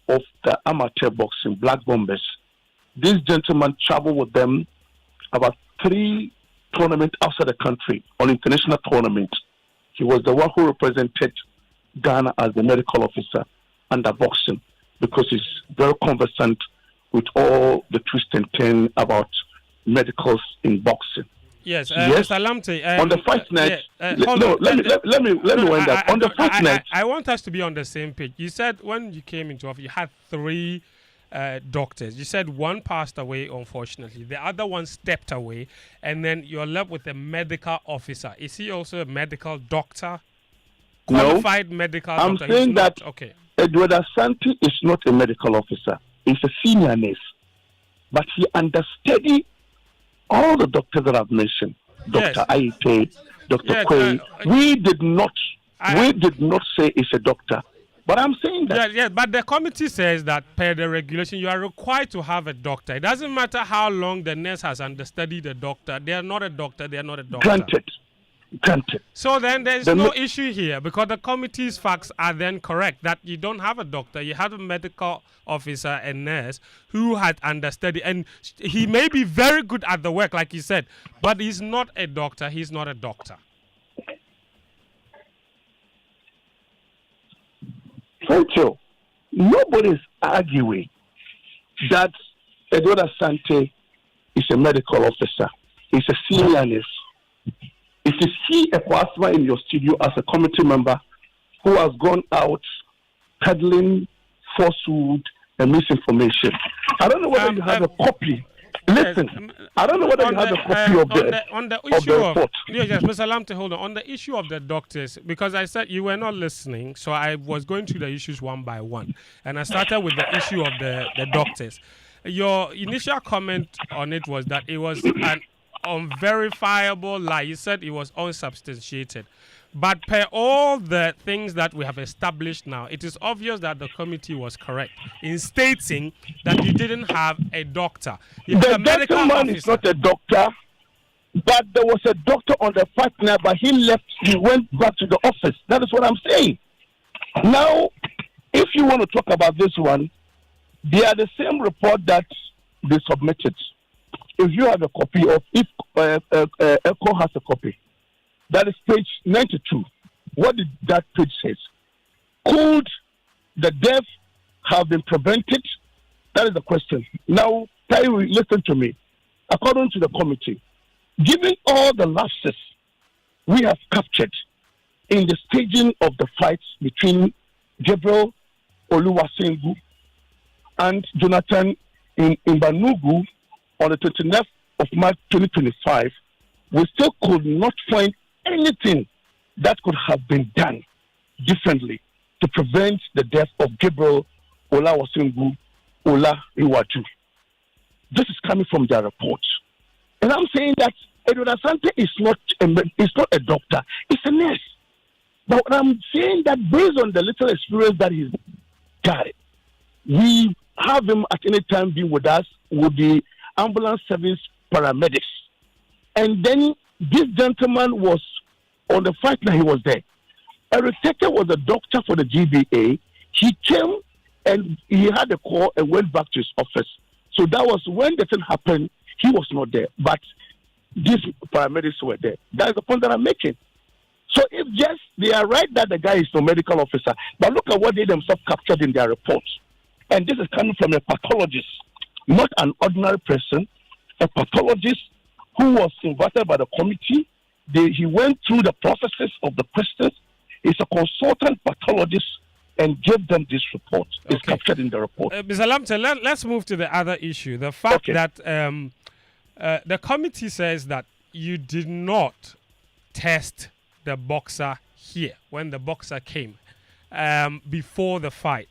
of the amateur boxing, Black Bombers, this gentleman traveled with them about 3 tournaments outside the country on international tournaments. He was the one who represented Ghana as the medical officer under boxing because he's very conversant with all the twist and turn about medicals in boxing. Yes, Yes. Mr. Lamte. On the fight night, hold on. let me wind up. On the fight night, I want us to be on the same page. You said when you came into office, you had 3 doctors. You said one passed away, unfortunately. The other one stepped away, and then you're left with a medical officer. Is he also a medical doctor? Qualified medical I'm doctor? saying that okay. Edward Asante is not a medical officer. He's a senior nurse. But he understudied all the doctors that I've mentioned. Dr. Aite, Dr. Quay. We did not say he's a doctor. But I'm saying that. Yeah, but the committee says that per the regulation, you are required to have a doctor. It doesn't matter how long the nurse has understudied the doctor. They are not a doctor. They are not a doctor. Granted. So then there's no issue here because the committee's facts are then correct that you don't have a doctor. You have a medical officer and nurse who had understudied. And he may be very good at the work, like you said, but he's not a doctor. He's not a doctor. Thank you. Nobody's arguing that Edward Asante is a medical officer. He's a senior nurse. It is he, a Kwasma, in your studio as a committee member who has gone out peddling falsehood and misinformation. I don't know whether you have a copy. Listen, I don't know whether you have a copy of the report. Yes, Mr. Lamte, hold on. On the issue of the doctors, because I said you were not listening, so I was going through the issues one by one. And I started with the issue of the doctors. Your initial comment on it was that it was an unverifiable lie. You said it was unsubstantiated. But per all the things that we have established now, it is obvious that the committee was correct in stating that you didn't have a doctor. You the gentleman is not a doctor, but there was a doctor on the fight night, but he left, he went back to the office. That is what I'm saying. Now, if you want to talk about this one, they are the same report that they submitted. If you have a copy of, if ECHO has a copy, that is page 92. What did that page say? Could the death have been prevented? That is the question. Now, Tyree, listen to me. According to the committee, given all the lapses we have captured in the staging of the fights between Gabriel Oluwasegun and Jonathan Imbanugu on the 29th of March 2025, we still could not find anything that could have been done differently to prevent the death of Gabriel Oluwasegun Olariwaju. This is coming from their report. And I'm saying that Edward Asante is not a doctor, it's a nurse. But I'm saying that based on the little experience that he's got, we have him at any time be with us with the ambulance service paramedics. And then this gentleman was on the fight night, he was there. Eric Teke was a doctor for the GBA. He came and he had a call and went back to his office. So that was when the thing happened, he was not there. But these paramedics were there. That is the point that I'm making. So if yes, they are right that the guy is no medical officer, but look at what they themselves captured in their report. And this is coming from a pathologist, not an ordinary person, a pathologist who was invited by the committee. He went through the processes of the questions. He's a consultant pathologist and gave them this report. Okay. It's captured in the report. Mr. Lamte, let's move to the other issue. The fact that the committee says that you did not test the boxer here when the boxer came before the fight.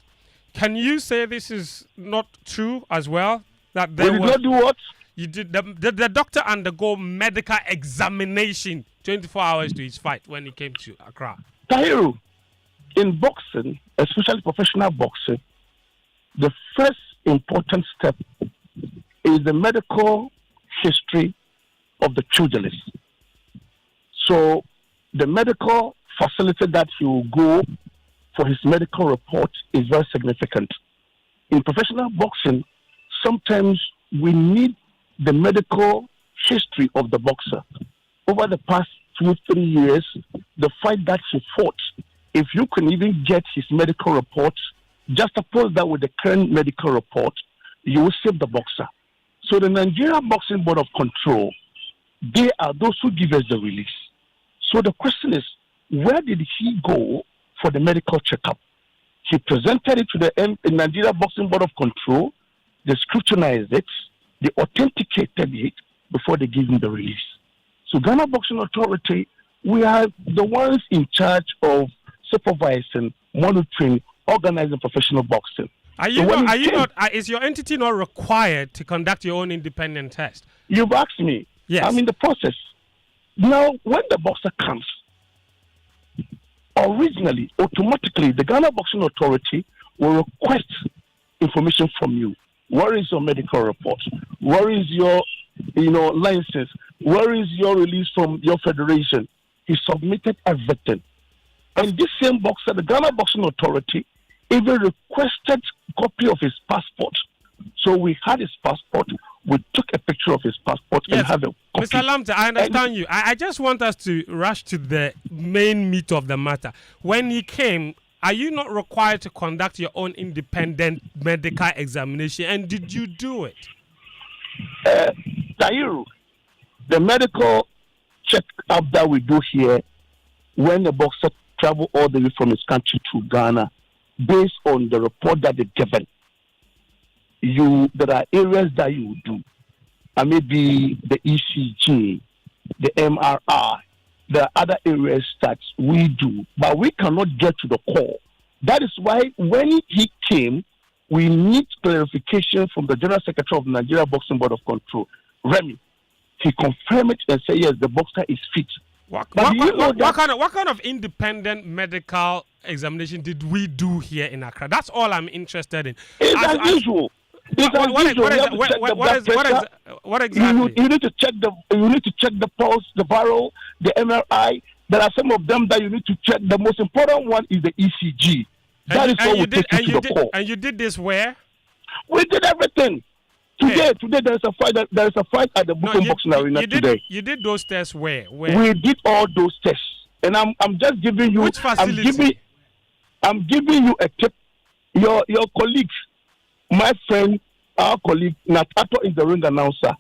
Can you say this is not true as well? That we did not do what? You did the doctor undergo medical examination 24 hours to his fight when he came to Accra. Tahiru, in boxing, especially professional boxing, the first important step is the medical history of the pugilist. So the medical facility that he will go for his medical report is very significant. In professional boxing, sometimes we need the medical history of the boxer. Over the past 2-3 years, the fight that he fought, if you can even get his medical report, just oppose that with the current medical report, you will save the boxer. So the Nigeria Boxing Board of Control, they are those who give us the release. So the question is, where did he go for the medical checkup? He presented it to the Nigeria Boxing Board of Control. They scrutinized it. They authenticated it before they gave him the release. So Ghana Boxing Authority, we are the ones in charge of supervising, monitoring, organizing professional boxing. Is your entity not required to conduct your own independent test? You've asked me. Yes. I'm in the process. Now, when the boxer comes, originally, automatically, the Ghana Boxing Authority will request information from you. Where is your medical report? Where is your, license? Where is your release from your federation? He submitted everything. And this same boxer, the Ghana Boxing Authority, even requested a copy of his passport. So we had his passport. We took a picture of his passport and have a copy. Mr. Lamte, I understand you. I just want us to rush to the main meat of the matter. When he came, are you not required to conduct your own independent medical examination? And did you do it? Tairu, the medical check-up that we do here, when the boxer travel all the way from his country to Ghana, based on the report that they're given, there are areas that you do. Maybe the ECG, the MRI. There are other areas that we do, but we cannot get to the core. That is why when he came, we need clarification from the General Secretary of the Nigeria Boxing Board of Control, Remy. He confirmed it and said, yes, the boxer is fit. What kind of independent medical examination did we do here in Accra? That's all I'm interested in. It's unusual. What exactly? You need to check the pulse, the viral, the MRI. There are some of them that you need to check. The most important one is the ECG. That is what we take you to the core. And you did this where? We did everything. Today there is a fight. There is a fight at the Bukom Boxing Arena today. You did those tests where? We did all those tests, and I'm just giving you. Which facility? I'm giving you a tip. Your colleagues, my friend, our colleague Natato is the ring announcer.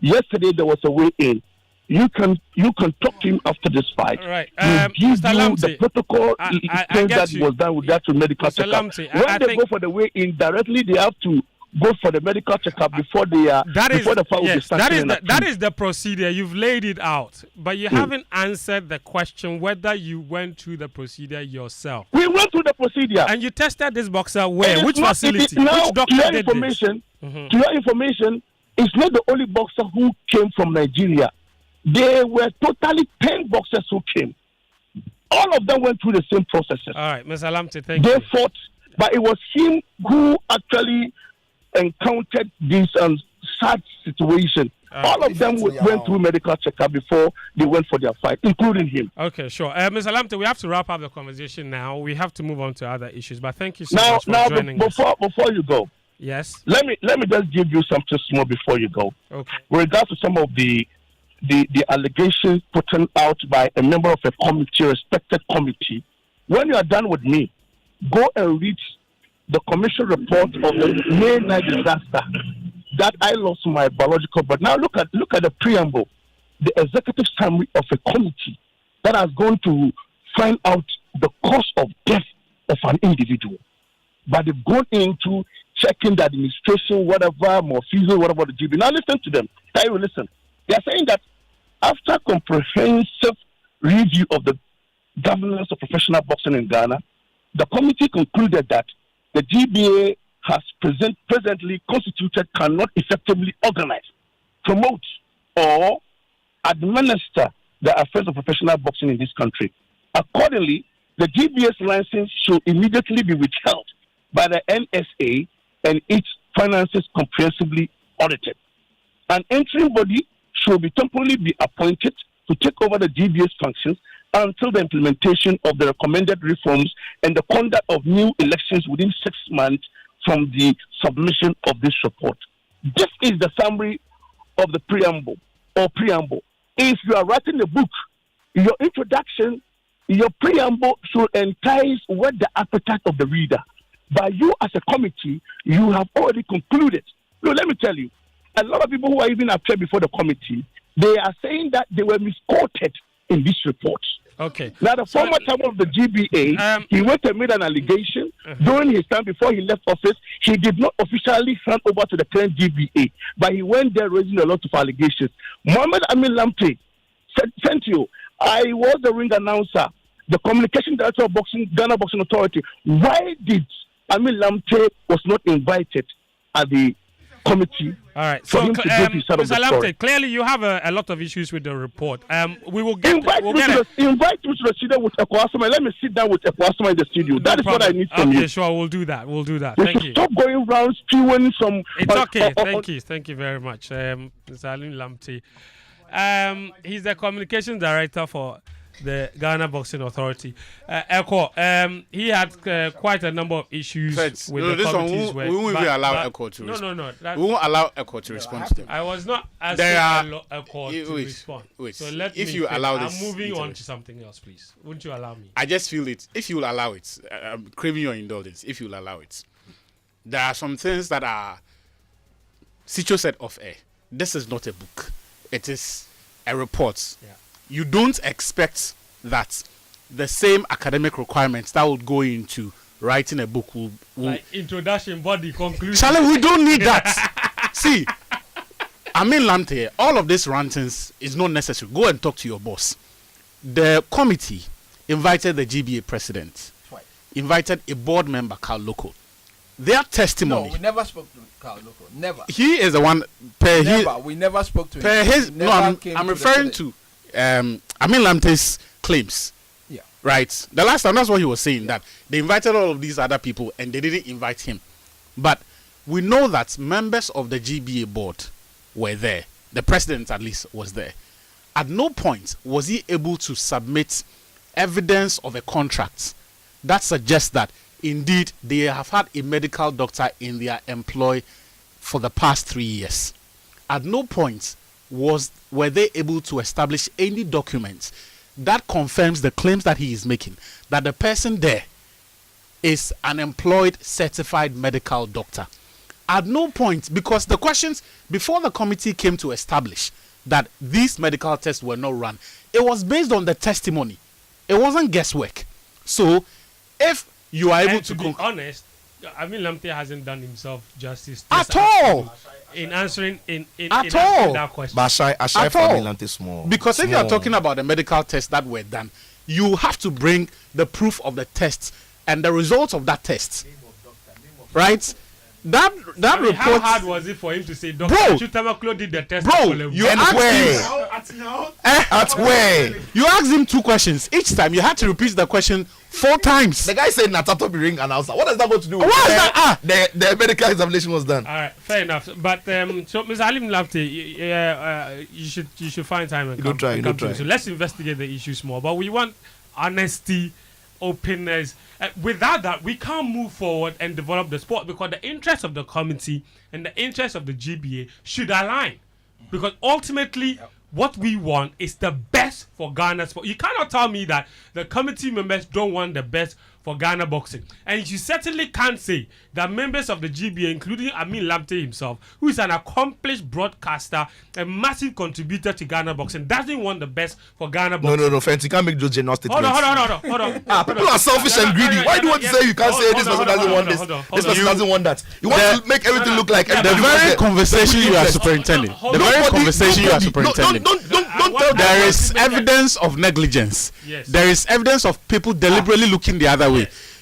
Yesterday there was a weigh-in. You can talk to him after this fight. All right. Mr. Lamte, the protocol that was done with that to medical checkup. When they go for the weigh-in directly, they have to go for the medical checkup before the fight will be started. That is the procedure. You've laid it out, but you haven't answered the question whether you went through the procedure yourself. We went through the procedure. And you tested this boxer where? Which facility? Which doctor did this? To your information, it's not the only boxer who came from Nigeria. There were totally 10 boxers who came. All of them went through the same processes. All right, Mr. Lamte, thank you. They fought, but it was him who actually encountered this sad situation. All of them went through medical checkup before they went for their fight, including him. Okay, sure. Mr. Lamte, we have to wrap up the conversation now. We have to move on to other issues, but thank you so much for joining us. Before you go, yes, let me just give you something small before you go. Okay. With regards to some of the allegations put out by a member of a respected committee, when you are done with me, go and read the commission report of the May 9 disaster that I lost my biological brother. Now look at the preamble, the executive summary of a committee that has gone to find out the cause of death of an individual. But they've gone into checking the administration, whatever, Morpheus, whatever the GB. Now listen to them. Listen. They are saying that after comprehensive review of the governance of professional boxing in Ghana, the committee concluded that the GBA has presently constituted cannot effectively organize, promote, or administer the affairs of professional boxing in this country. Accordingly, the GBA's license should immediately be withheld by the NSA and its finances comprehensively audited. An interim body should be temporarily be appointed to take over the GBA's functions until the implementation of the recommended reforms and the conduct of new elections within 6 months from the submission of this report. This is the summary of the preamble. If you are writing a book, your introduction, your preamble should entice what the appetite of the reader. But you as a committee, you have already concluded No, let me tell you, a lot of people who are even appeared before the committee, they are saying that they were misquoted in this report. Okay. Now, the former chairman of the GBA, he went and made an allegation during his time before he left office. He did not officially hand over to the current GBA, but he went there raising a lot of allegations. Mohammed Amin Lamte sent you. I was the ring announcer, the communication director of Ghana Boxing Authority. Why did Amin Lamte was not invited at the committee? All right. So, Mr. Lamte, clearly you have a lot of issues with the report. We will get invite me to the studio with Ekwasama. Let me sit down with Ekwasama in the studio. That is what I need from you. Okay, sure, we'll do that. Thank you. Stop going around spewing some. It's okay. Thank you very much, Mr. Amin Lamte. He's the communications director for the Ghana Boxing Authority. Echo, he had quite a number of issues with the committee's work. We won't allow Echo to respond. No. We won't allow Echo to respond to them. I was not asking Echo to respond. Wait. So let if me you allow I'm this, moving on to something else, please. Wouldn't you allow me? I just feel it. If you will allow it, I'm craving your indulgence. If you will allow it, there are some things that are. Sicho said off air. This is not a book. It is a report. Yeah. You don't expect that the same academic requirements that would go into writing a book will like introduction, body, conclusion. Charlie, we don't need that. See, Amin Lamte, all of this rantings is not necessary. Go and talk to your boss. The committee invited the GBA president, invited a board member, Carl Loco. Their testimony. No, we never spoke to Carl Loco. Never. He is the one. We never spoke to him. I'm referring to Amin Lamte's claims. Yeah. Right. The last time, that's what he was saying, that they invited all of these other people and they didn't invite him. But we know that members of the GBA board were there. The president, at least, was there. At no point was he able to submit evidence of a contract that suggests that indeed they have had a medical doctor in their employ for the past 3 years. At no point were they able to establish any documents that confirms the claims that he is making, that the person there is an employed certified medical doctor. At no point, because the questions before the committee came to establish that these medical tests were not run, it was based on the testimony. It wasn't guesswork. So if you are able to be honest, I mean, Lamte hasn't done himself justice at all in answering that question. But I find Lamte small. Because if you are talking about the medical tests that were done, you have to bring the proof of the tests and the results of that test. Right? That report. How hard was it for him to say, Dr. Chutamaklo did the test? Bro, you asked him. At where? You asked him 2 questions. Each time you had to repeat the question 4 times. The guy said Natato be ring announcer. What does that got to do with the medical examination was done? All right, fair enough. But so Mr. Alim Lamte, you should find time and come. Don't try. So let's investigate the issues more. But we want honesty, openness. Without that, we can't move forward and develop the sport, because the interests of the committee and the interests of the GBA should align. Because ultimately, what we want is the best for Ghana sport. You cannot tell me that the committee members don't want the best for Ghana boxing. And you certainly can't say that members of the GBA, including Amin Lamte himself, who is an accomplished broadcaster, a massive contributor to Ghana boxing, doesn't want the best for Ghana boxing. No, Fenty, you can't make those general statements. Hold on. People are selfish and greedy. Why do you want to say you can't say this person doesn't want this? This person doesn't want that. You want to make everything look like the very conversation you are superintending. The very conversation you are superintending. Don't tell there is evidence of negligence. Yes. There is evidence of people deliberately looking the other way.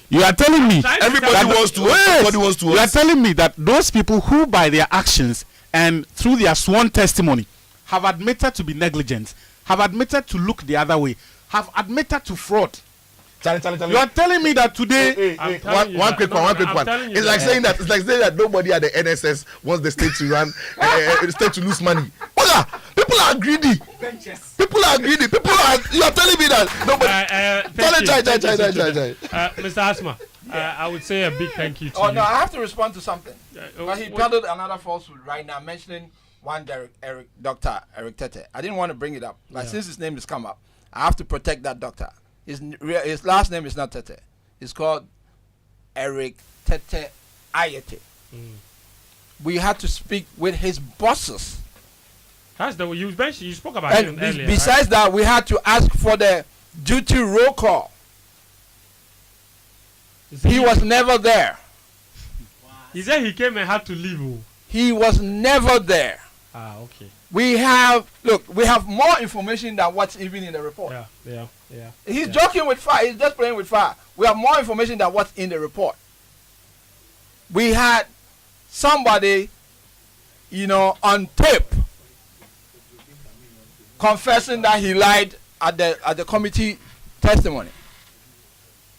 You are telling me everybody wants to. Everybody wants to. You are telling me that those people who, by their actions and through their sworn testimony, have admitted to be negligent, have admitted to look the other way, have admitted to fraud. You are telling me that today. One quick one. It's like saying that nobody at the NSS wants the state to run, the state to lose money. People are greedy. You are telling me that nobody. Mr. Asma, I would say a big thank you to you. No, I have to respond to something. But he peddled another falsehood right now, mentioning one Dr. Eric Tete. I didn't want to bring it up, but since his name has come up, I have to protect that doctor. His last name is not Tete. It's called Eric Tete Ayete. we had to speak with his bosses. That's the way you mentioned. You spoke about him And earlier. besides that, we had to ask for the duty roll call. He was never there. He said he came and had to leave. Oh. He was never there. Okay. We have more information than what's even in the report. Yeah. He's joking with fire. He's just playing with fire. We have more information than what's in the report. We had somebody, on tape confessing that he lied at the committee testimony,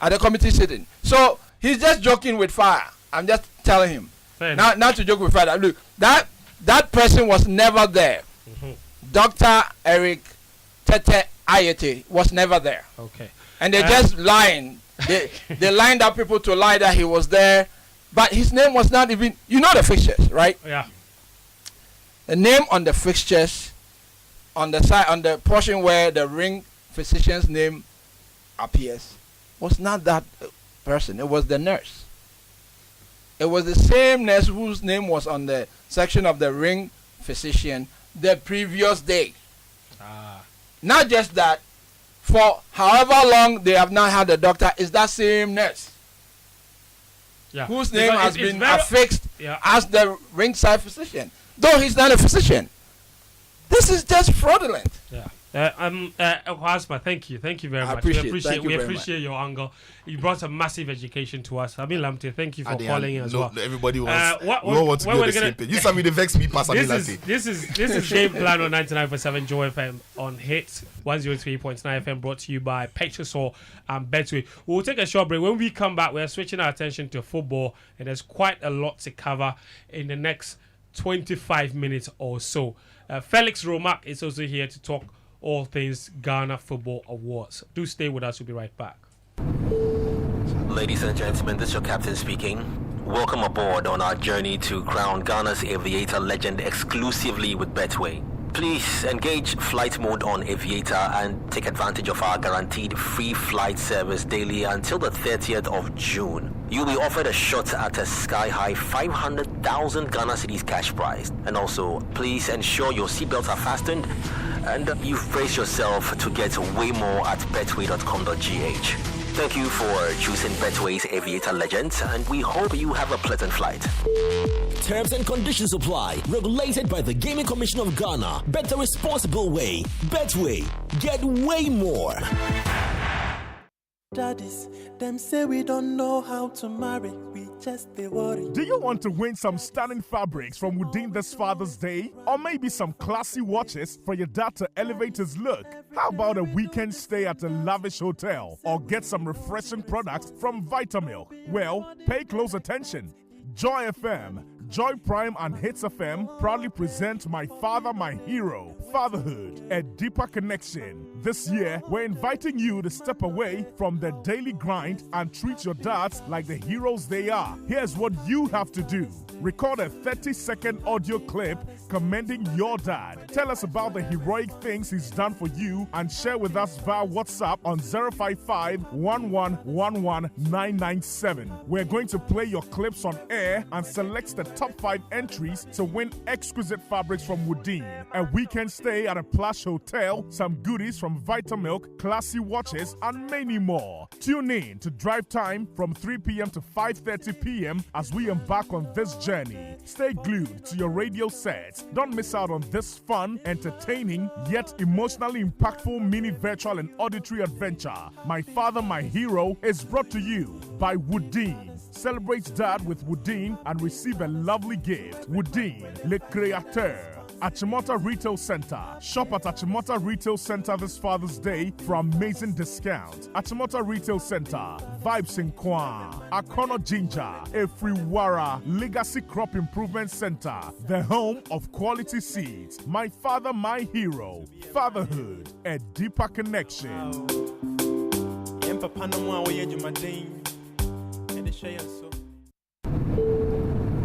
at the committee sitting. So he's just joking with fire. I'm just telling him. Not to joke with fire. Look, that person was never there. Mm-hmm. Dr. Eric Tete Ayete was never there. Okay. And they're just lying. They lined up people to lie that he was there, but his name was not even. You know the fixtures, right? Yeah. The name on the fixtures, on the side, on the portion where the ring physician's name appears, was not that person. It was the nurse. It was the same nurse whose name was on the section of the ring physician the previous day. Not just that, for however long they have not had a doctor, is that same nurse. Yeah. Whose name has been affixed as the ringside physician, though he's not a physician. This is just fraudulent. Yeah. Hasma, thank you very much. We appreciate your angle. You brought a massive education to us. Amin Lamte, thank you for calling in as well. Everybody wants. We all want to be on the same page. You saw me the vex me pass Amin Lamte. This is Game Plan on 99.7 Joy FM on Hits 103.9 FM, brought to you by Petrosol and Betway. We'll take a short break. When we come back, we're switching our attention to football, and there's quite a lot to cover in the next 25 minutes or so. Felix Romak is also here to talk all things Ghana Football Awards. Do stay with us. We'll be right back. Ladies and gentlemen, this is your captain speaking. Welcome aboard on our journey to crown Ghana's aviator legend exclusively with Betway. Please engage flight mode on Aviator and take advantage of our guaranteed free flight service daily until the 30th of June. You'll be offered a shot at a sky-high 500,000 Ghana cedis cash prize. And also, please ensure your seatbelts are fastened and you've braced yourself to get way more at betway.com.gh. Thank you for choosing Betway's Aviator Legends, and we hope you have a pleasant flight. Terms and conditions apply. Regulated by the Gaming Commission of Ghana. Bet the responsible way. Betway. Get way more. Daddies, them say we don't know how to marry. We just they worry. Do you want to win some stunning fabrics from within this Father's Day? Or maybe some classy watches for your dad to elevate his look? How about a weekend stay at a lavish hotel? Or get some refreshing products from Vitamilk? Well, pay close attention. Joy FM, Joy Prime and Hits FM proudly present My Father, My Hero, Fatherhood, a deeper connection. This year, we're inviting you to step away from the daily grind and treat your dads like the heroes they are. Here's what you have to do. Record a 30-second audio clip commending your dad. Tell us about the heroic things he's done for you and share with us via WhatsApp on 055-1111-997. We're going to play your clips on air and select the top 5 entries to win exquisite fabrics from Woodin, a weekend stay at a plush hotel, some goodies from Vitamilk, classy watches, and many more. Tune in to Drive Time from 3 p.m. to 5:30 p.m. as we embark on this journey. Stay glued to your radio sets. Don't miss out on this fun, entertaining, yet emotionally impactful mini virtual and auditory adventure. My Father, My Hero is brought to you by Woodin. Celebrate Dad with Woodin and receive a lovely gift. Woodin, Le Créateur. Achimota Retail Center. Shop at Achimota Retail Center this Father's Day for amazing discounts. Achimota Retail Center. Vibes in Kwan. Akono Ginger. Efriwara. Legacy Crop Improvement Center. The home of quality seeds. My Father, My Hero. Fatherhood. A deeper connection.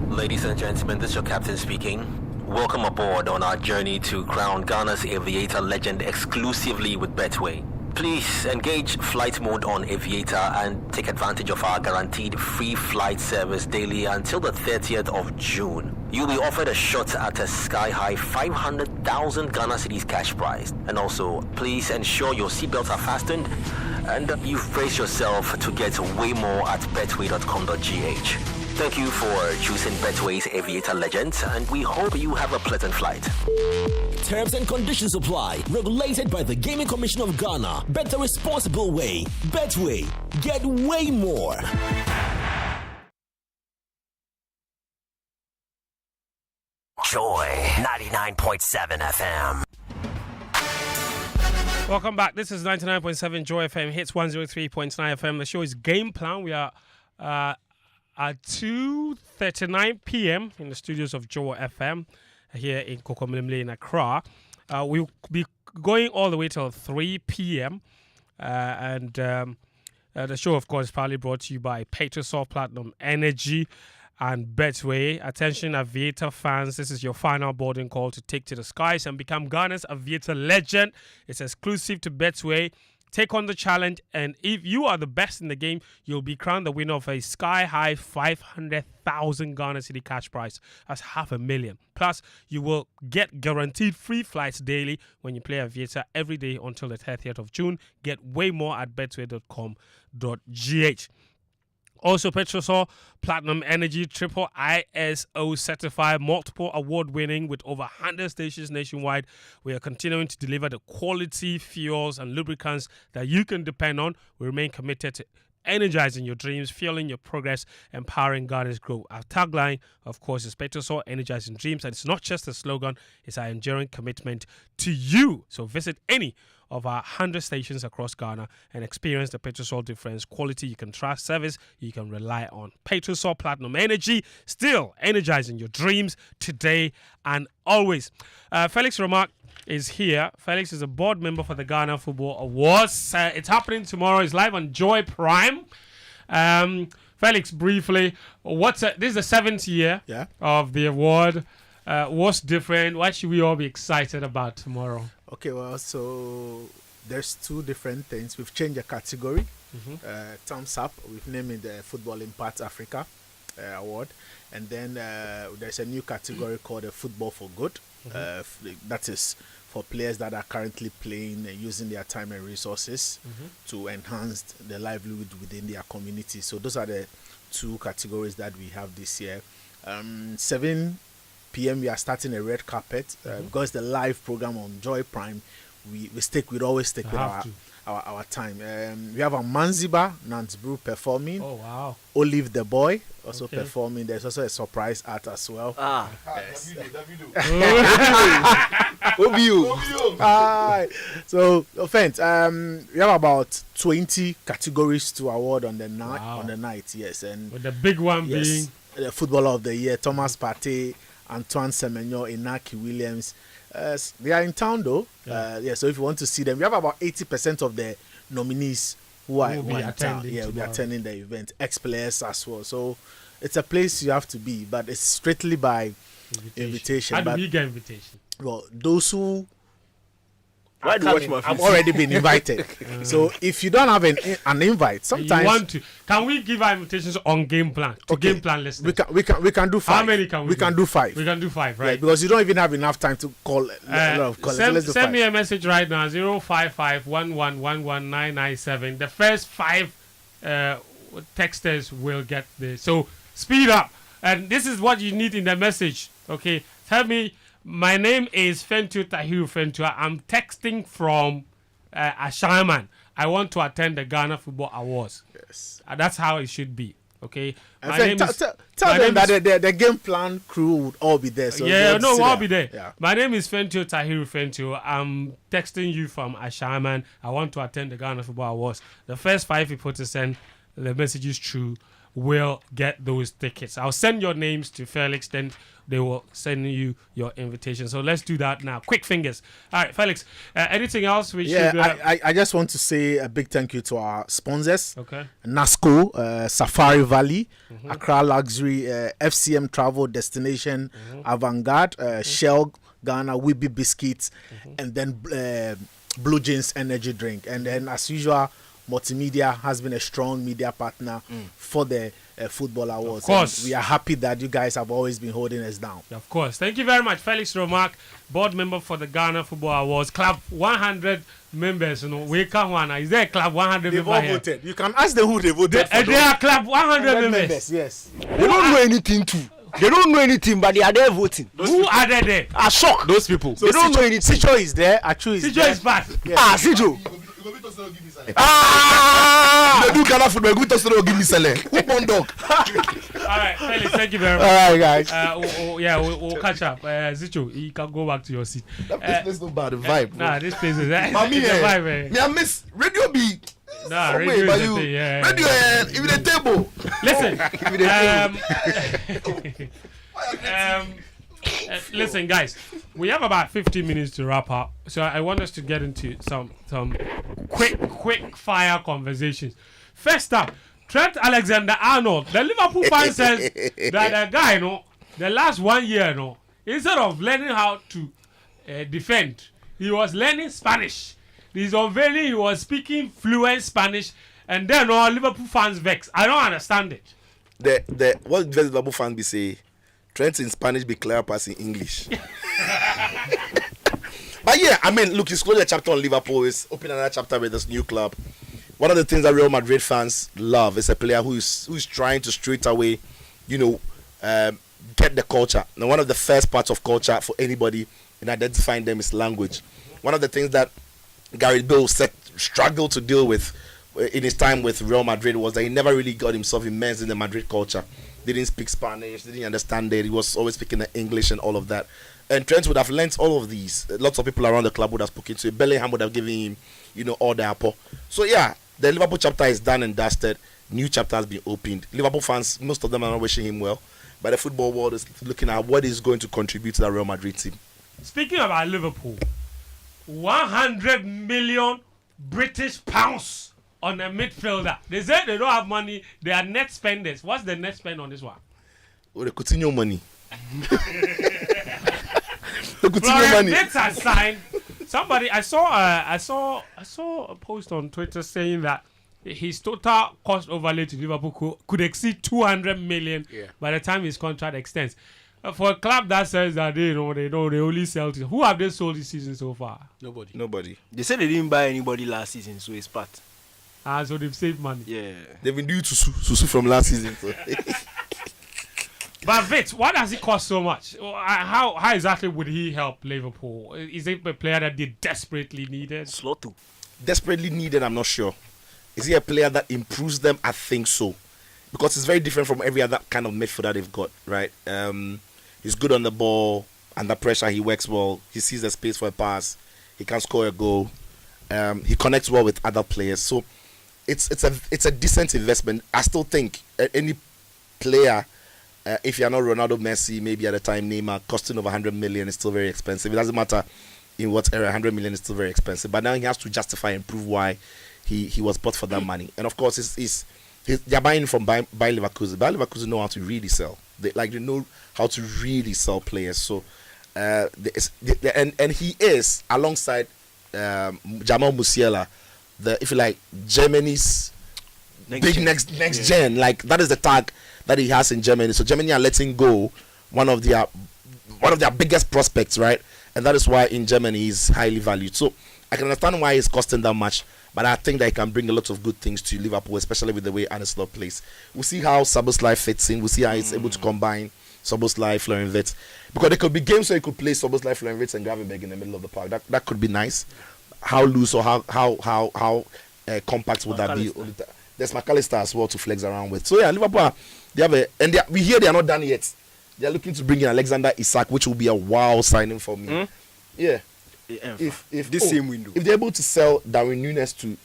Ladies and gentlemen, this is your captain speaking. Welcome aboard on our journey to crown Ghana's aviator legend exclusively with Betway. Please engage flight mode on Aviator and take advantage of our guaranteed free flight service daily until the 30th of June. You'll be offered a shot at a sky-high 500,000 Ghana cedis cash prize. And also, please ensure your seatbelts are fastened and you've braced yourself to get way more at betway.com.gh. Thank you for choosing Betway's Aviator Legends, and we hope you have a pleasant flight. Terms and conditions apply. Regulated by the Gaming Commission of Ghana. Bet the responsible way. Betway. Get way more. Joy 99.7 FM. Welcome back. This is 99.7 Joy FM, hits 103.9 FM. The show is Game Plan. We are at 2:39 p.m. in the studios of Joy FM here in Kokomlemle in Accra. We'll be going all the way till 3 p.m. And the show, of course, is proudly brought to you by Petrosol Platinum Energy and Betway. Attention Aviator fans, this is your final boarding call to take to the skies and become Ghana's Aviator legend. It's exclusive to Betway. Take on the challenge, and if you are the best in the game, you'll be crowned the winner of a sky-high 500,000 Ghana cedi cash prize. That's $500,000. Plus, you will get guaranteed free flights daily when you play Aviator every day until the 30th of June. Get way more at betway.com.gh. Also, Petrosol Platinum Energy, triple ISO certified, multiple award winning with over 100 stations nationwide. We are continuing to deliver the quality fuels and lubricants that you can depend on. We remain committed to energizing your dreams, fueling your progress, empowering Ghana's growth. Our tagline, of course, is Petrosol, energizing dreams. And it's not just a slogan, it's our enduring commitment to you. So visit any of our 100 stations across Ghana and experience the Petrosol difference. Quality you can trust, service you can rely on. Petrosol Platinum Energy, still energizing your dreams today and always. Felix Remarque is here. Felix is a board member for the Ghana Football Awards. It's happening tomorrow. It's live on Joy Prime. Felix, briefly, this is the 7th year of the award. What's different? What should we all be excited about tomorrow? Okay, well, so there's two different things. We've changed the category. Thumbs up. We've named it the Football Impact Africa Award. And then there's a new category called the Football for Good. That is for players that are currently playing and using their time and resources to enhance their livelihood within their community. So those are the two categories that we have this year. 7 p.m. we are starting a red carpet because the live program on Joy Prime, we always stick with our time. We have a Manziba Nansbru performing. Oh wow! Olive the Boy also performing. There's also a surprise art as well. Yes. So offense. We have about 20 categories to award on the night. Wow. On the night, yes, and with the big one being the Footballer of the Year, Thomas Partey, Antoine Semenyo, Inaki Williams. They are in town though. So if you want to see them, we have about 80% of the nominees who are in town. We'll be attending the event. Ex-players as well. So it's a place you have to be, but it's strictly by invitation. How do we get invitation? Well, those who Why do you watch my I've already been invited. So if you don't have an invite, sometimes you want to. Can we give our invitations on Game Plan to Game Plan listeners? We can do 5. How many can we? We can do 5. We can do 5, right? Yeah, because you don't even have enough time to call a lot of callers. Send me a message right now 055-1111-997. The first 5 texters will get this. So speed up. And this is what you need in the message. Okay, tell me. My name is Fentu Tahiru Fentua. I'm texting from Ashaman. I want to attend the Ghana Football Awards. Yes. That's how it should be. Okay. Tell them that the Game Plan crew would all be there. So we'll all be there. Yeah. My name is Fentu Tahiru Fentu. I'm texting you from Ashaman. I want to attend the Ghana Football Awards. The first 5 people to send the messages through will get those tickets. I'll send your names to Felix, then they will send you your invitation. So let's do that now. Quick fingers. All right, Felix, anything else we should... I just want to say a big thank you to our sponsors. Okay. NASCO, Safari Valley, Accra Luxury, FCM Travel Destination, Avantgarde, Shell, Ghana, Weeby Biscuits, and then Blue Jeans Energy Drink. And then, as usual, Multimedia has been a strong media partner for the Football Awards. Of course. And we are happy that you guys have always been holding us down. Of course. Thank you very much, Felix Romark, board member for the Ghana Football Awards. Club 100 members. We come one. Is there a Club 100 They've member all here? voted. You can ask them who they voted for. They are Club 100 members. Yes. They don't know anything too. They don't know anything, but they are there voting. Who are they there? I shock Those people. So they don't know anything. Sicho is there. Achu is Sijo there. is back. Sijo. They do Ghana football. Go to Solo, give me Sele. Who born dog? All right, Felix, thank you very much. All right, guys. We'll catch up. Zicho, you can go back to your seat. That place no bad. The vibe. Nah, this place is Mami, it's a vibe. me I miss radio be. Nah, Somewhere radio by is a you. thing, yeah. Radio, even the table. Listen, listen, guys. We have about 15 minutes to wrap up, so I want us to get into some quick fire conversations. First up, Trent Alexander-Arnold. The Liverpool fan says that the guy, the last 1 year, instead of learning how to defend, he was learning Spanish. He's unveiling he was speaking fluent Spanish, and then all Liverpool fans vex. I don't understand it. The what Liverpool fans be say? Trent in Spanish be clear pass in English. But yeah, I mean, look, he's closed a chapter on Liverpool. He's opening another chapter with this new club. One of the things that Real Madrid fans love is a player who is trying to straight away, get the culture. Now, one of the first parts of culture for anybody in identifying them is language. One of the things that Gareth Bale struggled to deal with in his time with Real Madrid was that he never really got himself immersed in the Madrid culture. Didn't speak Spanish, didn't understand it. He was always speaking English and all of that. And Trent would have learnt all of these. Lots of people around the club would have spoken to him. Bellingham would have given him, all the apple. So yeah, the Liverpool chapter is done and dusted. New chapter has been opened. Liverpool fans, most of them are not wishing him well. But the football world is looking at what is going to contribute to the Real Madrid team. Speaking about Liverpool, 100 million British pounds on a midfielder. They said they don't have money. They are net spenders. What's the net spend on this one? Oh, the Coutinho money. The Coutinho Florian money. Wirtz has signed. Somebody, I saw a post on Twitter saying that his total cost overlay to Liverpool could exceed 200 million by the time his contract extends. For a club that says that they only sell to, who have they sold this season so far? Nobody. They said they didn't buy anybody last season, so it's part. So they've saved money. Yeah. They've been due to Susu from last season. So. But Vit, why does it cost so much? How exactly would he help Liverpool? Is it a player that they desperately needed? Slot Desperately needed, I'm not sure. Is he a player that improves them? I think so. Because it's very different from every other kind of midfielder they've got, right? He's good on the ball. Under pressure, he works well. He sees the space for a pass. He can score a goal. He connects well with other players. So it's a decent investment. I still think any player, if you're not Ronaldo, Messi, maybe at the time Neymar, costing over 100 million is still very expensive. It doesn't matter in what area, 100 million is still very expensive. But now he has to justify and prove why he was bought for that money. And of course, they're buying from Bayer Leverkusen. Bayer Leverkusen know how to really sell. They know how to really sell players. So, and he is alongside Jamal Musiala, if you like, Germany's big next gen. Like that is the tag that he has in Germany. So Germany are letting go one of their biggest prospects, right? And that is why in Germany he's highly valued. So I can understand why it's costing that much, but I think that he can bring a lot of good things to Liverpool, especially with the way Arne Slot plays. We'll see how Szoboszlai fits in. We'll see how he's able to combine Szoboszlai, Florian Wirtz. Because there could be games where he could play Szoboszlai, Florian Wirtz, and Gravenberch in the middle of the park. That could be nice. How loose or how compact would that be? There's McAllister as well to flex around with. So yeah, Liverpool, we hear they are not done yet. They are looking to bring in Alexander Isak, which will be a wow signing for me. Yeah. If this same window, if they're able to sell Darwin Núñez to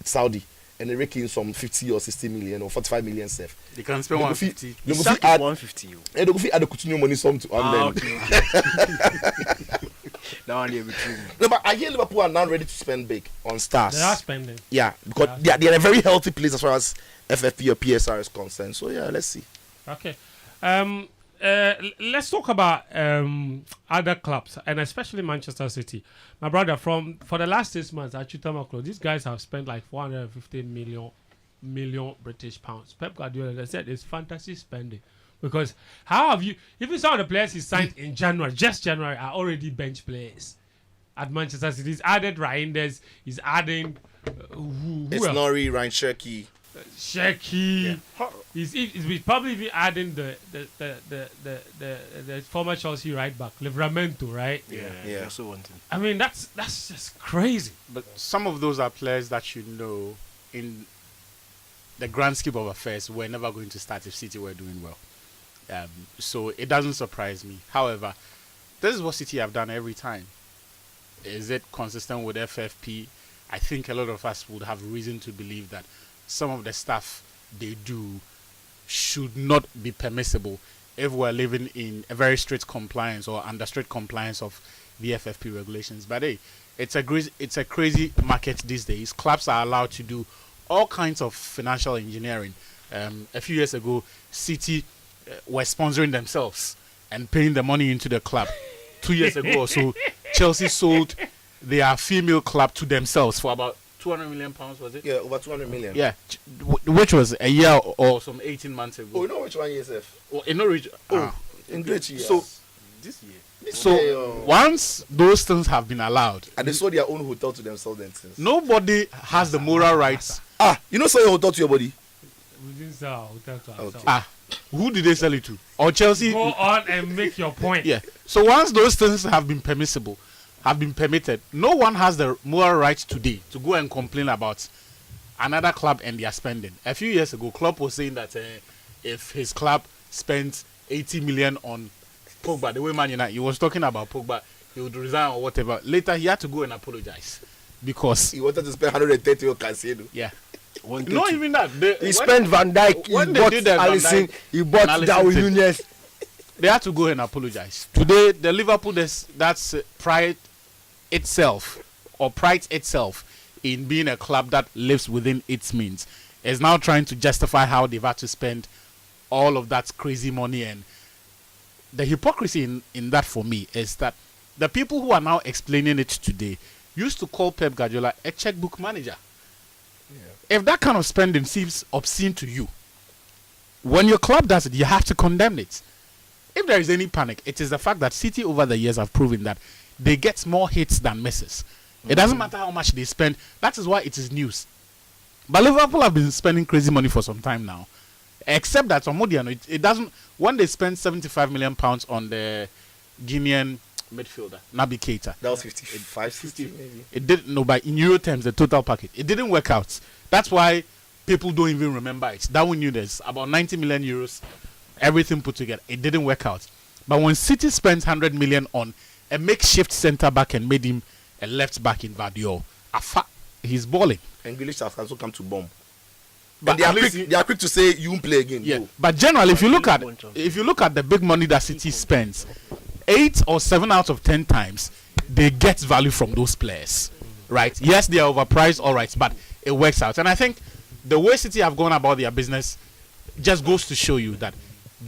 Saudi and they rake in some 50 or 60 million or 45 million safe, they can spend 150. They go add 150. And they go add the Coutinho money some to That one be true. No, but I hear Liverpool are now ready to spend big on stars. They are spending. Yeah, because they're in a very healthy place as far as FFP or PSR is concerned. So yeah, let's see. Okay. let's talk about other clubs, and especially Manchester City. My brother, for the last 6 months at Chutamaklo, these guys have spent like 450 million British pounds. Pep Guardiola, they said it's fantasy spending. Because how have you, even some of the players he signed in January, just January, are already bench players at Manchester City. He's added Reinders, he's adding It's Nori, Ryan Cherky. Cherky. Yeah. He's probably be adding the former Chelsea right back, Livramento, right? Yeah. Also wanting. I mean, that's just crazy. But some of those are players that you know, in the grand scheme of affairs, we're never going to start if City were doing well. So it doesn't surprise me. However, this is what City have done every time. Is it consistent with FFP? I think a lot of us would have reason to believe that some of the stuff they do should not be permissible if we're living in a very strict compliance or under strict compliance of the FFP regulations. But hey, it's a crazy market these days. Clubs are allowed to do all kinds of financial engineering. A few years ago, City were sponsoring themselves and paying the money into the club. 2 years ago or so, Chelsea sold their female club to themselves for about 200 million pounds, was it? Yeah, over 200 million. Yeah, which was a year or some 18 months ago. Oh, you know which one, ESF? Well, in Norwich. In great years. So, this year. So, once those things have been allowed, and they sold their own hotel to themselves then since. Nobody has the moral rights. You know, sell your hotel to your body? We didn't sell our hotel to ourselves. Okay. Who did they sell it to? Or Chelsea? Go on and make your point. Yeah. So once those things have been permissible, have been permitted, no one has the moral right today to go and complain about another club and their spending. A few years ago, Klopp was saying that if his club spent 80 million on Pogba, the way Man United, he was talking about Pogba, he would resign or whatever. Later, he had to go and apologize because he wanted to spend 130 on Caicedo. Yeah. Not even that. He spent Van Dijk, he bought Alisson, he bought Darwin Núñez. They had to go and apologize. Today, the Liverpool that's pride itself in being a club that lives within its means is now trying to justify how they've had to spend all of that crazy money. And the hypocrisy in that for me is that the people who are now explaining it today used to call Pep Guardiola a checkbook manager. If that kind of spending seems obscene to you, when your club does it, you have to condemn it. If there is any panic, it is the fact that City over the years have proven that they get more hits than misses. It doesn't matter how much they spend. That is why it is news. But Liverpool have been spending crazy money for some time now. Except that Omodiano, it doesn't. When they spent 75 million pounds on the Guinean midfielder Naby Keita, that was 50 maybe. It didn't. No, but in euro terms, the total package, it didn't work out. That's why people don't even remember it. That we knew there's about 90 million euros, everything put together. It didn't work out. But when City spent 100 million on a makeshift centre back and made him a left back in Vardiol, he's balling. And Grealish has also come to bomb. But they are quick to say you won't play again. Yeah. Go. But generally, if you look at the big money that City spends, 8 or 7 out of 10 times they get value from those players, right? Yes, they are overpriced, all right, but it works out. And I think the way City have gone about their business just goes to show you that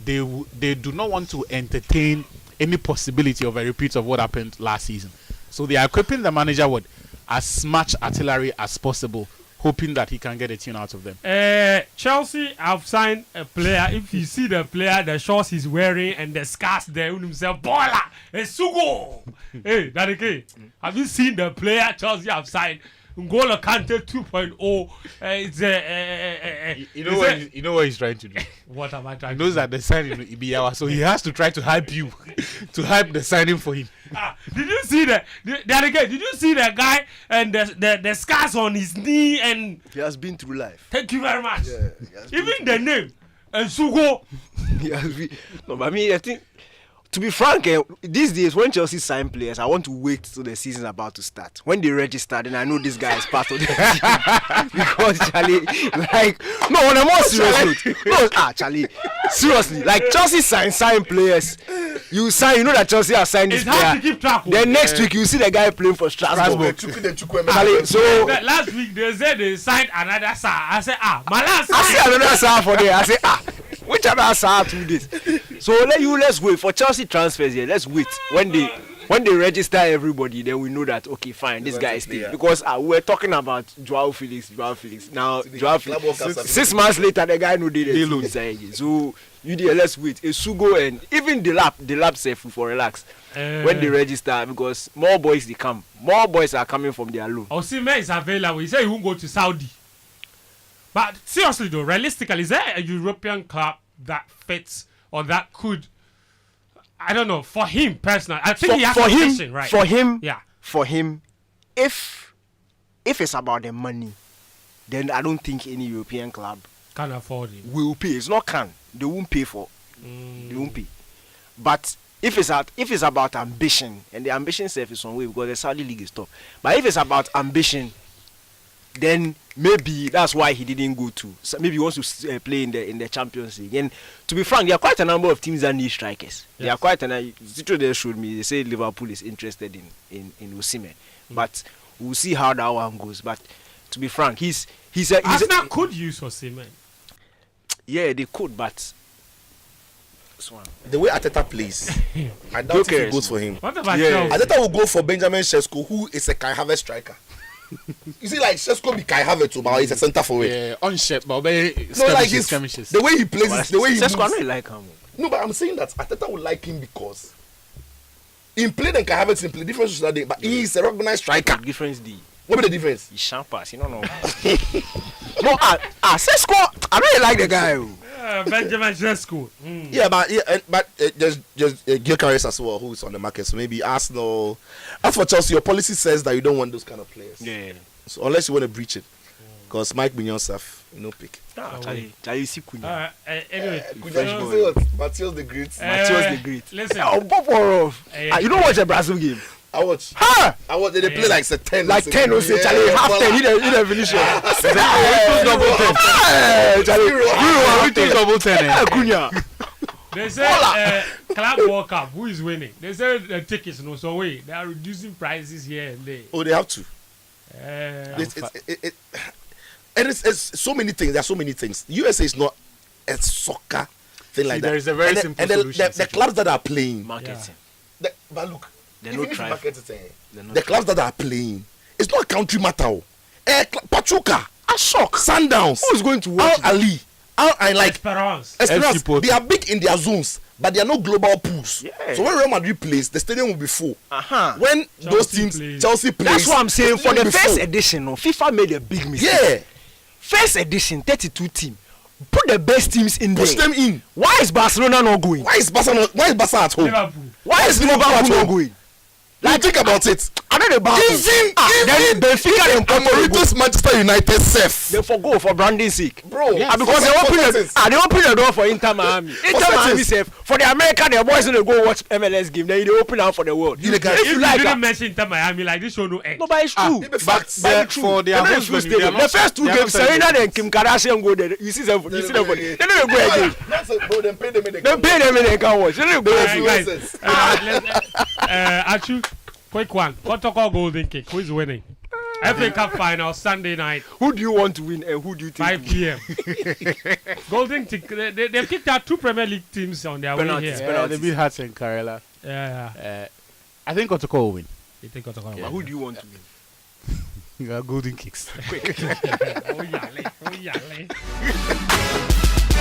they do not want to entertain any possibility of a repeat of what happened last season. So they are equipping the manager with as much artillery as possible, hoping that he can get a tune out of them. Chelsea have signed a player. If you see the player, the shorts he's wearing and the scars there on himself, Bola, Sugo. Hey, Dadeke, have you seen the player Chelsea have signed? N'Golo Kante 2.0. You know what he's trying to do. What am I trying? He knows that the signing will be ours, so he has to try to hype you, to hype the signing for him. Did you see that? Did you see the guy and the scars on his knee? And he has been through life. Thank you very much. Yeah, even the name and Sugo. No, but I mean, I think, to be frank, these days when Chelsea sign players, I want to wait till the season is about to start. When they register, then I know this guy is part of the team. Because Charlie, like, no, on a more serious note, no, Charlie, seriously, like Chelsea sign players. You know that Chelsea has signed this player. It's hard to keep track. Then next week you see the guy playing for Strasbourg. Charlie, so last week they said they signed another Sar. I said, my last. I said another Sar for there. I said, which other Sar 2 days? So let's wait for Chelsea transfers here. Let's wait when they register everybody. Then we know that okay, fine, this guy is staying because we're talking about Joao Felix. Now Joao Felix. 6 months later, the guy no did it. So you there, let's wait. Esugo and even the lap safe for relax when they register because more boys they come. More boys are coming from their loan. Osimhen is available. He said he won't go to Saudi. But seriously though, realistically, is there a European club that fits or that could, I don't know, for him personally? I think he has a vision, right? For him, yeah. For him, if it's about the money, then I don't think any European club can afford it. Will pay. It's not can. They won't pay for. They won't pay. But if it's about ambition, and the ambition self is one way because the Saudi league is tough. But if it's about ambition, then maybe that's why he didn't go to. So maybe he wants to play in the Champions League. And to be frank, there are quite a number of teams that need strikers. Yes. There are quite a Zito there showed me. They say Liverpool is interested in Osimhen, but we'll see how that one goes. But to be frank, Arsenal could use Osimhen. Yeah, they could, but the way Arteta plays, I doubt if he goes for him. What about Chelsea? Arteta will go for Benjamin Sesko, who is a Kai Havertz striker. You see, like Sesko be Kai Havertz, but he's a centre forward. Yeah, on shape, but skirmishes. The way he plays, the way he Sesko, I don't like him. No, but I'm saying that Arteta would like him because he played and Kai Havertz played different that but he is a recognized striker. Difference D. What be the difference? He's champagne, you don't know. No, Sesko, I really like the guy. Benjamin Sesko. Yeah, but there's Gyökeres as well, who's on the market. So maybe Arsenal. As for Chelsea, your policy says that you don't want those kind of players. Yeah. So unless you want to breach it, because Mike Mignon stuff, no pick. Charlie see Cunha. Anyway, Matheus the Great. Matheus the Great. Listen, you don't watch a Brazil game. I watch. Ha! I watch. They play like 10. Like 10 or say, Charlie, half 10. He didn't finish it. Double 10. Double 10. Cunha. They say Club World Cup, who is winning? They say the tickets no so wait. They are reducing prices here and there. Oh, they have to. It's so many things. There are so many things. USA is not a soccer thing like that. There is a very simple solution. The clubs that are playing marketing. But look, even if the clubs that are playing, it's not a country matter. Pachuca, Ashok, Sundowns. Who is going to watch? Al Ali. Esperance. They are big in their zones, but they are not global pools. Yeah. So when Real Madrid plays, the stadium will be full. When those teams, Chelsea plays, that's what I'm saying. For the first edition, FIFA made a big mistake. Yeah. First edition, 32 teams. Put the best teams in there. Push them in. Why is Barcelona not going? Why is Barca at home? Liverpool. Why is Liverpool not going? Like, think about it. I know the Barca. Then Benfica and Porto Manchester United safe. They forgo for branding sake, bro. Yes. Because they open the door for Inter Miami. Inter Miami safe. For the American, the boys don't go watch MLS game. Then they open out for the world. If you didn't mention Inter Miami, like this show no end. No, but it's true. But for their host the first two games, Serena and Kim Kardashian go there. You see them. They don't go again. Bro, then pay them in. Then pay them in. They can't watch. They don't go Achu, quick one. Kotoko Golden Kick. Who is winning? FA Cup final Sunday night. Who do you want to win and who do you think? 5 p.m. Golden Kick. They've kicked out 2 Premier League teams on their way here. Yeah, they beat Hearts and Karela. Yeah. I think Kotoko will win. You think Kotoko will win? But who do you want to win? Golden Kicks. Quick.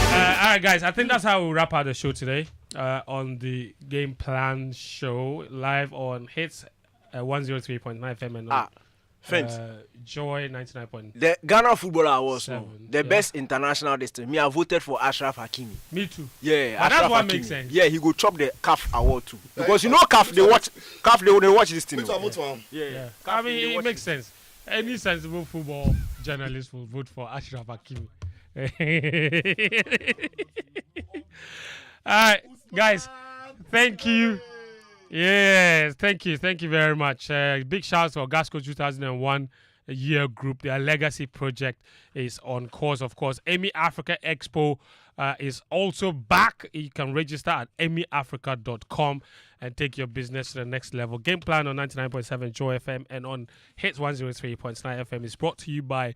All right, guys. I think that's how we'll wrap up the show today. On the Game Plan show live on Hits 103.9 FM and Joy 99.7. The Ghana Footballer Awards, the best international distance. Me, I voted for Ashraf Hakimi. Me too. Yeah, but that's what makes sense. Yeah, he go chop the CAF award too. Because you know CAF, they watch this thing. Yeah. I mean, it makes sense. Any sensible football journalist will vote for Ashraf Hakimi. All right, guys. Thank you. Yes, thank you very much. Big shout out to Gasco 2001 year group. Their legacy project is on course, of course. EMI Africa Expo is also back. You can register at emiafrica.com and take your business to the next level. Game Plan on 99.7 Joy FM and on Hits 103.9 FM is brought to you by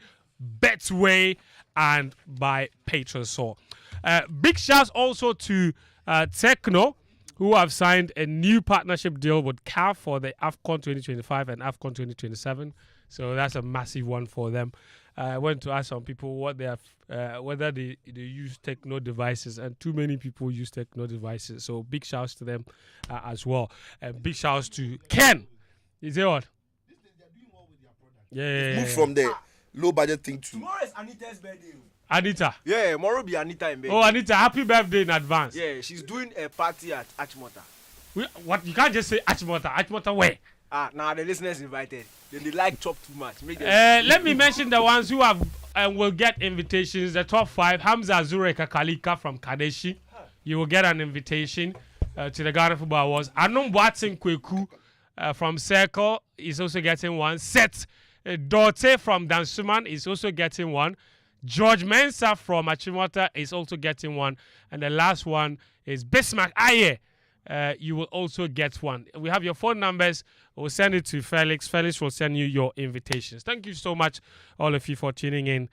Betway and by Patreon. Big shouts also to Tekno, who have signed a new partnership deal with CAF for the AFCON 2025 and AFCON 2027. So that's a massive one for them. I went to ask some people what they have, whether they use Tekno devices, and too many people use Tekno devices. So big shouts to them as well. And big shouts to Ken. You say what? Yeah. Move from the low budget thing to. Tomorrow is Anita's birthday. Anita. Yeah, tomorrow be Anita in bed. Oh, Anita, happy birthday in advance. Yeah, she's doing a party at Achimota. What? You can't just say Achimota. Achimota where? Nah, the listeners invited. They like chop too much. Let me mention the ones who have will get invitations. The top 5: Hamza Zureka Kalika from Kadeshi. You will get an invitation to the Ghana Football Awards. Anum Watson Kweku from Circle is also getting one. Seth Dorte from Dansuman is also getting one. George Mensah from Achimota is also getting one. And the last one is Bismarck Aye. You will also get one. We have your phone numbers. We'll send it to Felix. Felix will send you your invitations. Thank you so much, all of you, for tuning in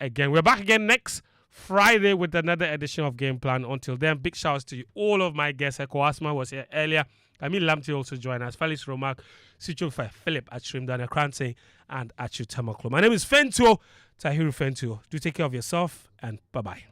again. We're back again next Friday with another edition of Game Plan. Until then, big shouts to you, all of my guests. Eko Asma was here earlier. Camille Lamte also joined us. Felix Romak, Sicho Philip Atrim, Daniel Kranse, and Achu Tamaklo. My name is Fentuo, Tahiru Fentuo. Do take care of yourself, and bye-bye.